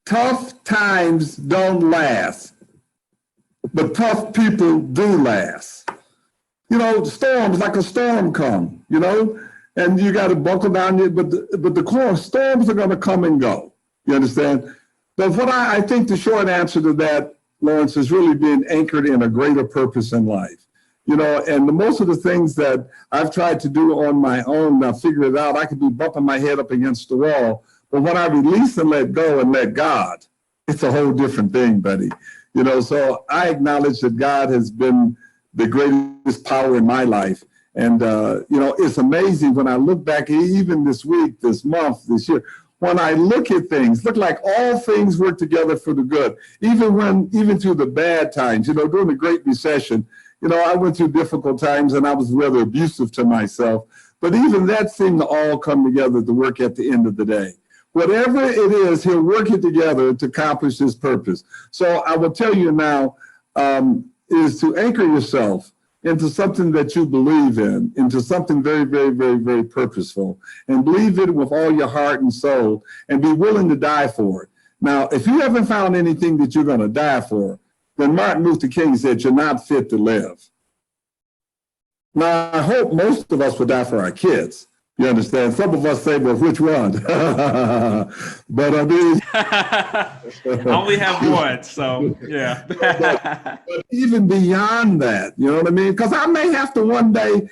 Tough times don't last, but tough people do last. Storms, like a storm come, and you got to buckle down, but the storms are going to come and go. You understand? But what I think the short answer to that, Lawerence, is really being anchored in a greater purpose in life. And most of the things that I've tried to do on my own, I figured it out. I could be bumping my head up against the wall. But when I release and let go and let God, it's a whole different thing, buddy. So I acknowledge that God has been the greatest power in my life. And, it's amazing when I look back, even this week, this month, this year, when I look at things, look like all things work together for the good, even through the bad times, during the Great Recession, I went through difficult times and I was rather abusive to myself, but even that seemed to all come together to work at the end of the day. Whatever it is, he'll work it together to accomplish his purpose. So I will tell you now, is to anchor yourself into something that you believe in, into something very, very, very, very purposeful, and believe it with all your heart and soul, and be willing to die for it. Now, if you haven't found anything that you're going to die for, then Martin Luther King said, you're not fit to live. Now, I hope most of us would die for our kids. You understand? Some of us say, well, which one? But I mean, I only have one, so yeah. but even beyond that, you know what I mean? Because I may have to one day,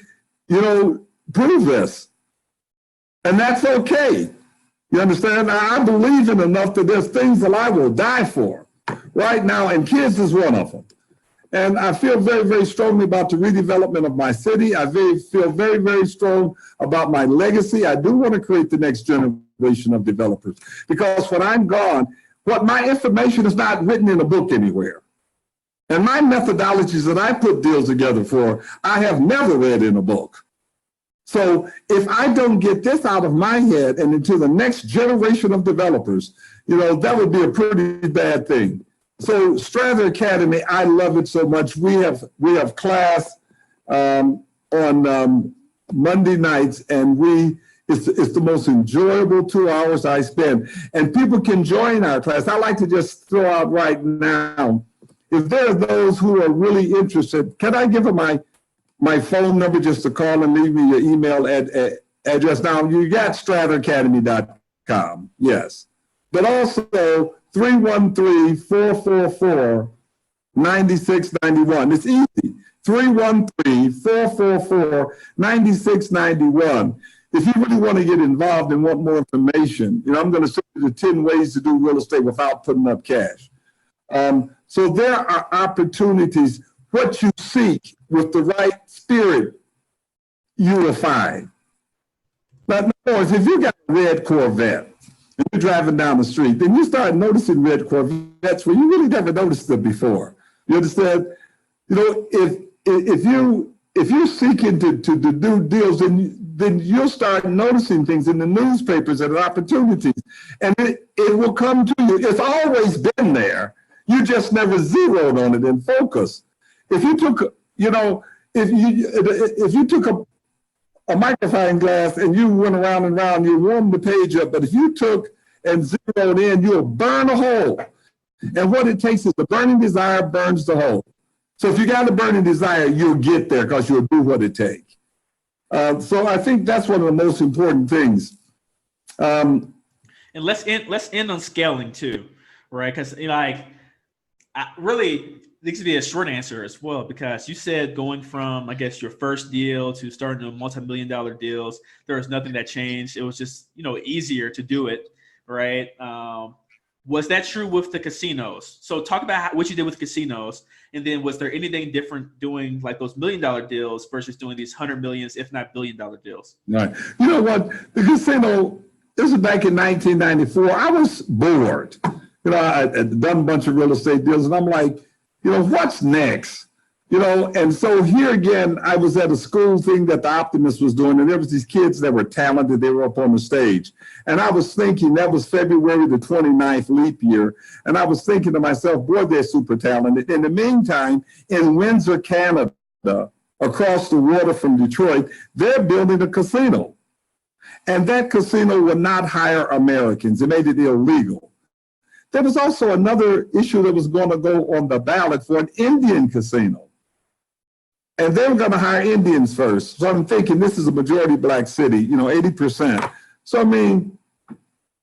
prove this. And that's okay. You understand? I believe in enough that there's things that I will die for right now, and kids is one of them. And I feel very, very strongly about the redevelopment of my city. I feel very, very strong about my legacy. I do want to create the next generation of developers, because when I'm gone, my information is not written in a book anywhere. And my methodologies that I put deals together for, I have never read in a book. So if I don't get this out of my head and into the next generation of developers, that would be a pretty bad thing. So Strather Academy, I love it so much. We have class on Monday nights, and it's the most enjoyable 2 hours I spend. And people can join our class. I like to just throw out right now, if there are those who are really interested, can I give them my phone number just to call and leave me your email address? Now, you got stratheracademy.com, yes. But also 313-444-9691. It's easy, 313-444-9691. If you really want to get involved and want more information, I'm going to show you the 10 ways to do real estate without putting up cash. So there are opportunities. What you seek with the right spirit, you will find. But in other words, if you got a red Corvette and you're driving down the street, then you start noticing red Corvettes where you really never noticed them before. You understand? If you're seeking to do deals, then you'll start noticing things in the newspapers and opportunities, and it will come to you. It's always been there. You just never zeroed on it and focused. If you took, if you took a magnifying glass and you went around and around, you warmed the page up, but if you took and zeroed in, you'll burn a hole. And what it takes is the burning desire burns the hole. So if you got a burning desire, you'll get there because you'll do what it takes. So I think that's one of the most important things. And let's end on scaling too, right? Because really, this could be a short answer as well, because you said going from, I guess, your first deal to starting to multi-million-dollar deals, there was nothing that changed. It was just, easier to do it, right? Was that true with the casinos? So talk about what you did with casinos, and then was there anything different doing like those $1 million deals versus doing these 100 millions, if not $1 billion deals? Right. You know what? The casino, this was back in 1994. I was bored. I had done a bunch of real estate deals, and I'm like, what's next? And so here again, I was at a school thing that the Optimist was doing, and there was these kids that were talented. They were up on the stage. And I was thinking, that was February the 29th leap year. And I was thinking to myself, boy, they're super talented. In the meantime, in Windsor, Canada, across the water from Detroit, they're building a casino. And that casino would not hire Americans. It made it illegal. There was also another issue that was going to go on the ballot for an Indian casino. And they were going to hire Indians first. So I'm thinking this is a majority black city, 80%. So, I mean,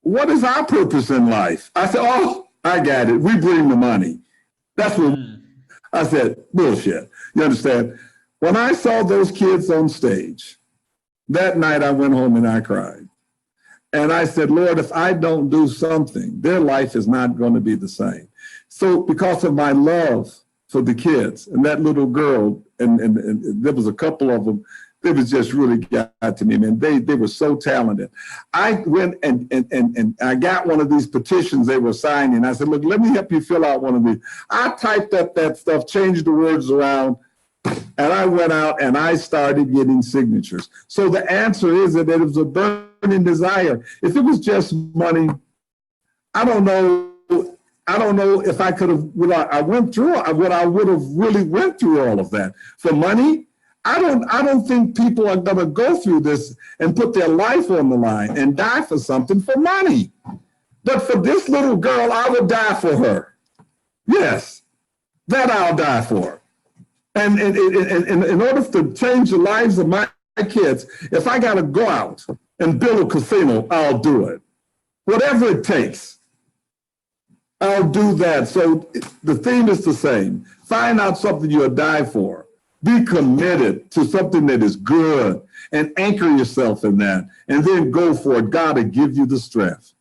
what is our purpose in life? I said, oh, I got it. We bring the money. That's what I said, bullshit. You understand? When I saw those kids on stage, that night I went home and I cried. And I said, Lord, if I don't do something, their life is not going to be the same. So because of my love for the kids and that little girl, and there was a couple of them, it was just really got to me, man. They were so talented. I went and I got one of these petitions they were signing. I said, look, let me help you fill out one of these. I typed up that stuff, changed the words around, and I went out and I started getting signatures. So the answer is that it was a burning desire. If it was just money, I don't know if I could have, I went through what I would have really went through all of that. For money, I don't think people are going to go through this and put their life on the line and die for something for money. But for this little girl, I would die for her. Yes, that I'll die for. And in order to change the lives of my kids, if I got to go out and build a casino, I'll do it. Whatever it takes, I'll do that. So the theme is the same. Find out something you'll die for. Be committed to something that is good and anchor yourself in that, and then go for it. God will give you the strength,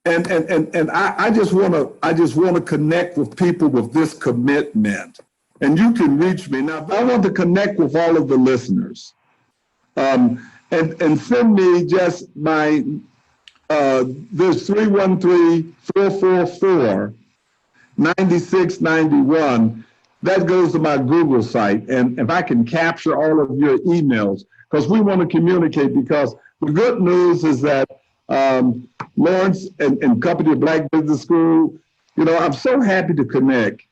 And I just want to connect with people with this commitment. And you can reach me. Now, I want to connect with all of the listeners. And send me just there's 313-444-9691. 96, 91, that goes to my Google site. And if I can capture all of your emails, because we want to communicate, because the good news is that Lawerence and Company of Black Business School, you know, I'm so happy to connect.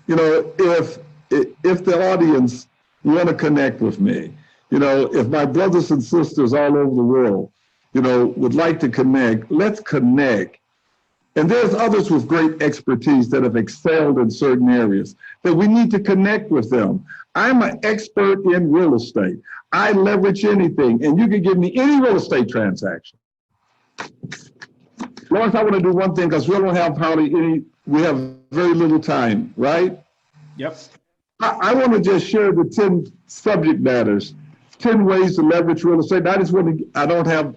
You know, if the audience want to connect with me, you know, if my brothers and sisters all over the world, you know, would like to connect, let's connect. And there's others with great expertise that have excelled in certain areas that we need to connect with them. I'm an expert in real estate. I leverage anything, and you can give me any real estate transaction. Lawerence, I want to do one thing because we don't have hardly any, we have very little time, right? Yep. I want to just share the 10 subject matters, 10 ways to leverage real estate. I just want to, I don't have,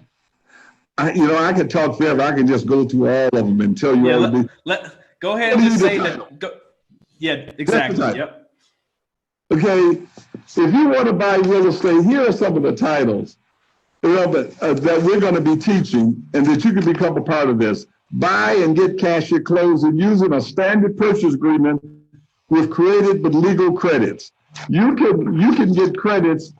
you know, I could talk forever. I can just go through all of them and tell you all of them. Go ahead and just say that. Go, yeah, exactly. Yep. Okay, if you want to buy real estate, here are some of the titles, you know, that we're going to be teaching and that you can become a part of this. Buy and get cash at closing using a standard purchase agreement with created but legal credits. You can get credits,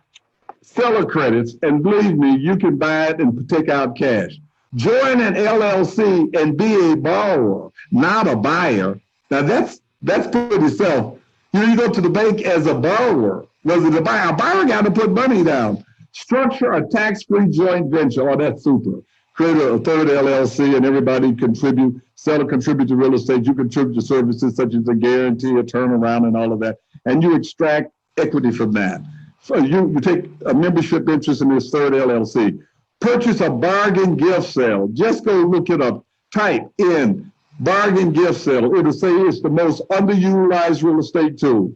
seller credits, and believe me, you can buy it and take out cash. Join an LLC and be a borrower, not a buyer. Now that's pretty self. You go to the bank as a borrower. Was it a buyer? A buyer got to put money down. Structure a tax-free joint venture. Oh, that's super. Create a third LLC and everybody contribute. Seller contribute to real estate. You contribute to services such as a guarantee, a turnaround, and all of that. And you extract equity from that. So you take a membership interest in this third LLC. Purchase a bargain gift sale. Just go look it up. Type in bargain gift sale. It'll say it's the most underutilized real estate tool.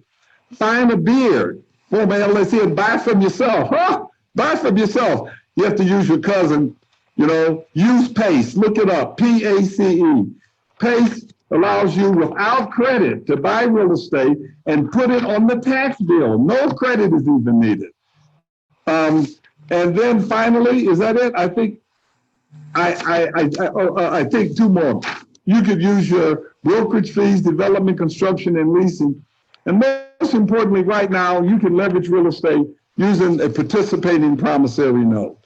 Find a beard, form an LLC, and buy from yourself. Huh? Buy from yourself. You have to use your cousin. You know, use PACE. Look it up. PACE. PACE allows you without credit to buy real estate and put it on the tax bill. No credit is even needed. And then finally, is that it? I think I think two more. You could use your brokerage fees, development, construction, and leasing. And most importantly, right now, you can leverage real estate using a participating promissory note.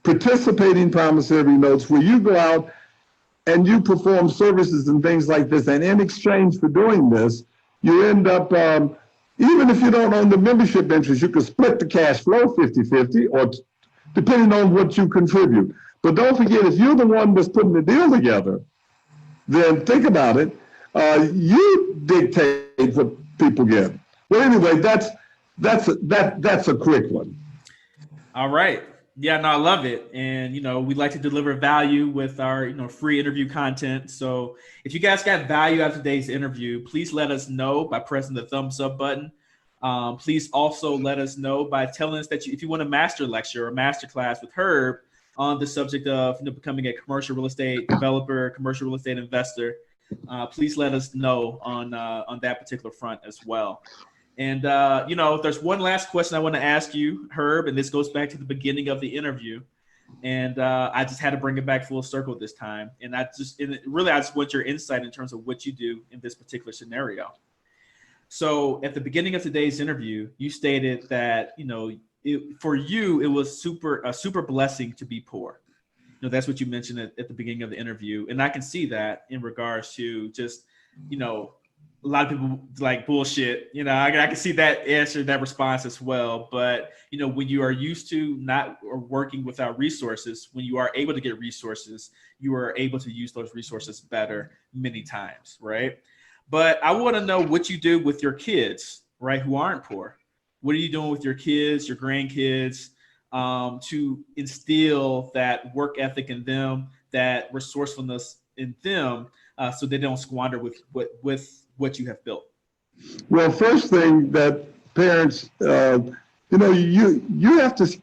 Participating promissory notes where you go out and you perform services and things like this. And in exchange for doing this, you end up, even if you don't own the membership interest, you could split the cash flow 50-50 or depending on what you contribute. But don't forget, if you're the one that's putting the deal together, then think about it. You dictate what people get. Well, anyway, that's a quick one. All right. Yeah, no, I love it. And, you know, we like to deliver value with our, you know, free interview content. So if you guys got value out of today's interview, please let us know by pressing the thumbs up button. Please also let us know by telling us that if you want a master lecture or master class with Herb on the subject of, you know, becoming a commercial real estate developer, commercial real estate investor, please let us know on that particular front as well. And, you know, there's one last question I want to ask you, Herb, and this goes back to the beginning of the interview. And I just had to bring it back full circle this time. And I just want your insight in terms of what you do in this particular scenario. So at the beginning of today's interview, you stated that, you know, for you, it was a super blessing to be poor. You know, that's what you mentioned at the beginning of the interview. And I can see that in regards to just, you know, a lot of people like bullshit, you know, I can see that answer, that response as well. But, you know, when you are used to not working without resources, when you are able to get resources, you are able to use those resources better many times, right? But I want to know what you do with your kids, right, who aren't poor. What are you doing with your kids, your grandkids, to instill that work ethic in them, that resourcefulness in them, so they don't squander with what you have built? Well, first thing that parents, you know, you have to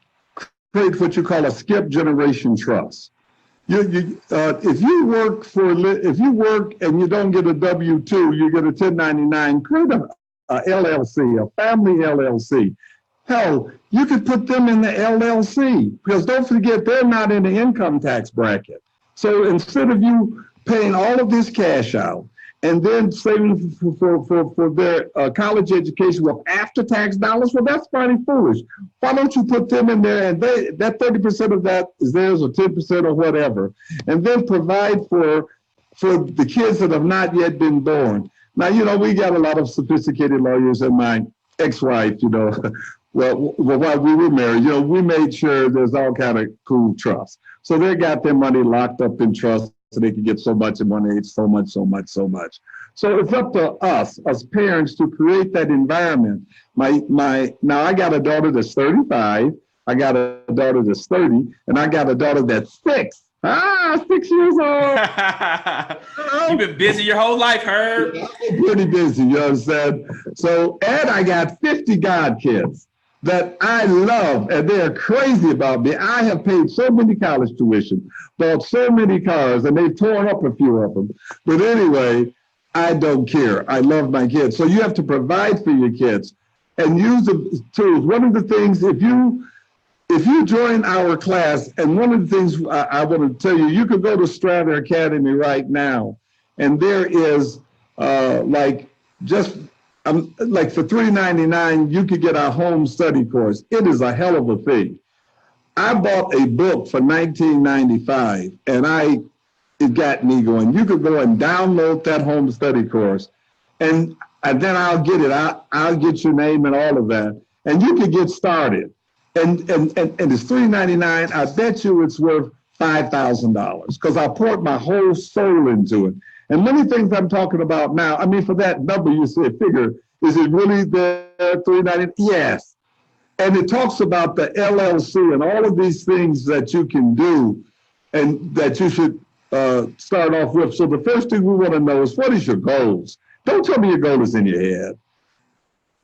create what you call a skip generation trust. If you work and you don't get a W-2, you get a 1099. Create a LLC, a family LLC. Hell, you could put them in the LLC because don't forget they're not in the income tax bracket. So instead of you paying all of this cash out and then saving for their college education with after-tax dollars, well, that's mighty foolish. Why don't you put them in there, and that 30% of that is theirs, or 10% or whatever, and then provide for the kids that have not yet been born. Now, we got a lot of sophisticated lawyers, and my ex-wife, well, while we were married, we made sure there's all kind of cool trusts. So they got their money locked up in trust so they can get so much in one age, so much. So it's up to us as parents to create that environment. Now I got a daughter that's 35, I got a daughter that's 30, and I got a daughter that's 6. 6 years old. You've been busy your whole life, Herb. I've been pretty busy, you understand? So, and I got 50 godkids that I love, and they're crazy about me. I have paid so many college tuition, bought so many cars, and they've torn up a few of them. But anyway, I don't care. I love my kids. So you have to provide for your kids and use the tools. One of the things, if you join our class, and one of the things I want to tell you, you could go to Strather Academy right now, and there is like for $3.99, you could get our home study course. It is a hell of a thing. I bought a book for $19.95, and it got me going. You could go and download that home study course, and then I'll get it. I'll get your name and all of that, and you can get started. And it's $3.99. I bet you it's worth $5,000 because I poured my whole soul into it. And many things I'm talking about now, I mean, for that number you said, figure, is it really there, $3.99? Yes. And it talks about the LLC and all of these things that you can do and that you should start off with. So the first thing we want to know is, what is your goals? Don't tell me your goal is in your head.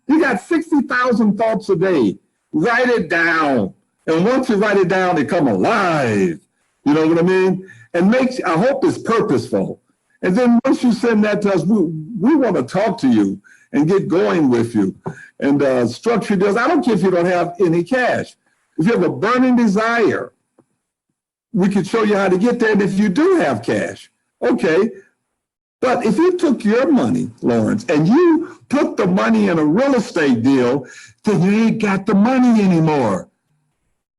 You got 60,000 thoughts a day. Write it down. And once you write it down, they come alive. You know what I mean? And I hope it's purposeful. And then once you send that to us, we want to talk to you and get going with you. And structure deals. I don't care if you don't have any cash. If you have a burning desire, we could show you how to get there. And if you do have cash, okay. But if you took your money, Lawerence, and you put the money in a real estate deal, then you ain't got the money anymore.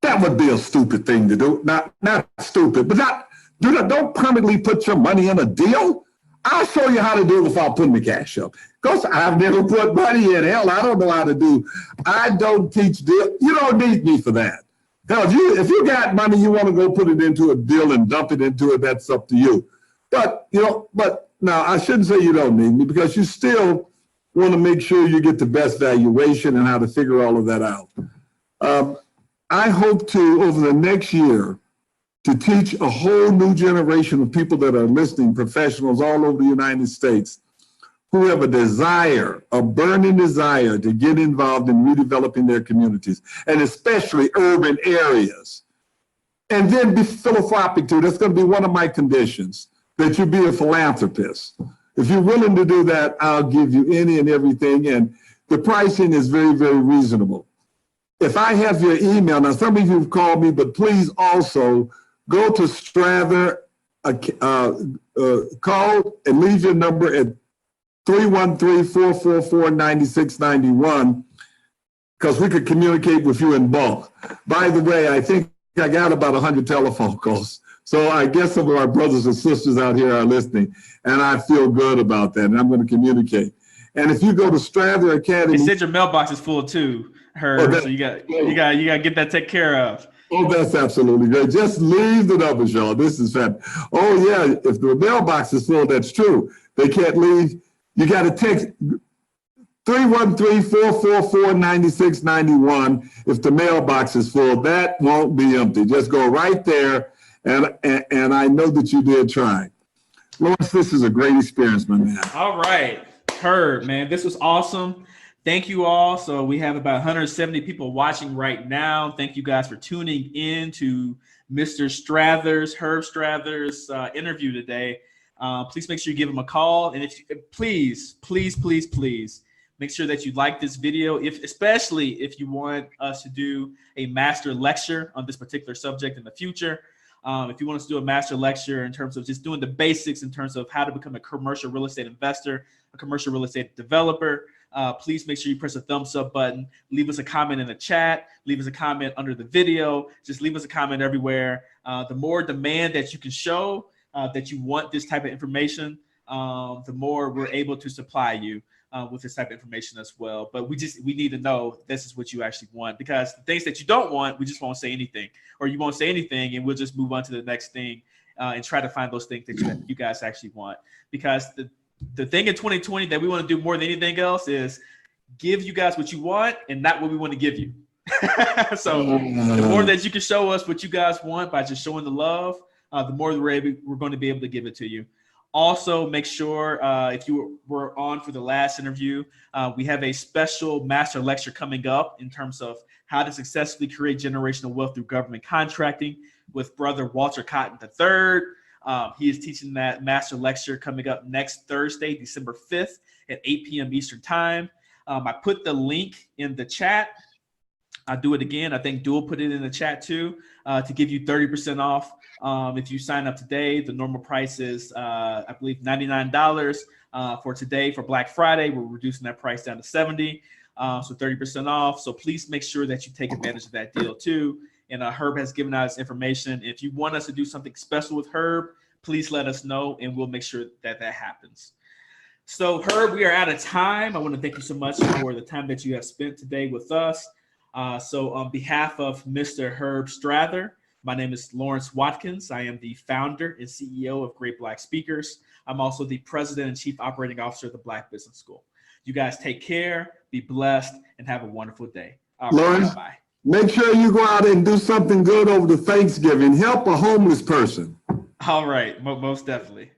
That would be a stupid thing to do. Not stupid, but don't permanently put your money in a deal. I'll show you how to do it without putting the cash up. Because I've never put money in. Hell, I don't know how to do. I don't teach deal. You don't need me for that. Hell, if you got money, you want to go put it into a deal and dump it into it, that's up to you. But now I shouldn't say you don't need me, because you still want to make sure you get the best valuation and how to figure all of that out. I hope to, over the next year, to teach a whole new generation of people that are listening, professionals all over the United States, who have a burning desire to get involved in redeveloping their communities, and especially urban areas. And then be philanthropic too. That's going to be one of my conditions, that you be a philanthropist. If you're willing to do that, I'll give you any and everything. And the pricing is very, very reasonable. If I have your email, now some of you have called me, but please also go to Strather, call and leave your number at 313-444-9691, because we could communicate with you in bulk. By the way, I think I got about 100 telephone calls. So I guess some of our brothers and sisters out here are listening, and I feel good about that, and I'm going to communicate. And if you go to Strather Academy, they said your mailbox is full too, Herb. So you got to get that taken care of. Oh, that's absolutely great. Just leave the numbers, y'all. This is fun. Oh yeah, if the mailbox is full, that's true. They can't leave. You got to text 313-444-9691 if the mailbox is full. That won't be empty. Just go right there. And I know that you did try. Lawerence, this is a great experience, my man. All right. Herb, man, this was awesome. Thank you all. So we have about 170 people watching right now. Thank you guys for tuning in to Mr. Herb Strather's interview today. Please make sure you give him a call. And please make sure that you like this video, especially if you want us to do a master lecture on this particular subject in the future. If you want us to do a master lecture in terms of just doing the basics in terms of how to become a commercial real estate investor, a commercial real estate developer, please make sure you press a thumbs up button, leave us a comment in the chat, leave us a comment under the video, just leave us a comment everywhere. The more demand that you can show that you want this type of information, the more we're able to supply you with this type of information as well. But we need to know this is what you actually want, because the things that you don't want, we just won't say anything, or you won't say anything and we'll just move on to the next thing and try to find those things that you guys actually want. Because the thing in 2020 that we want to do more than anything else is give you guys what you want and not what we want to give you. So the more that you can show us what you guys want by just showing the love, the more we're going to be able to give it to you. Also, make sure if you were on for the last interview, we have a special master lecture coming up in terms of how to successfully create generational wealth through government contracting with Brother Walter Cotton III. He is teaching that master lecture coming up next Thursday, December 5th at 8 p.m. Eastern Time. I put the link in the chat. I'll do it again. I think Dual put it in the chat too, to give you 30% off. If you sign up today, the normal price is, I believe, $99 for today. For Black Friday, we're reducing that price down to $70, so 30% off. So please make sure that you take advantage of that deal too. And Herb has given out his information. If you want us to do something special with Herb, please let us know, and we'll make sure that that happens. So Herb, we are out of time. I want to thank you so much for the time that you have spent today with us. So on behalf of Mr. Herb Strather, my name is Lawerence Watkins. I am the founder and CEO of Great Black Speakers. I'm also the president and chief operating officer of the Black Business School. You guys take care, be blessed, and have a wonderful day. All right, Lawerence, bye-bye. Make sure you go out and do something good over the Thanksgiving. Help a homeless person. All right, most definitely.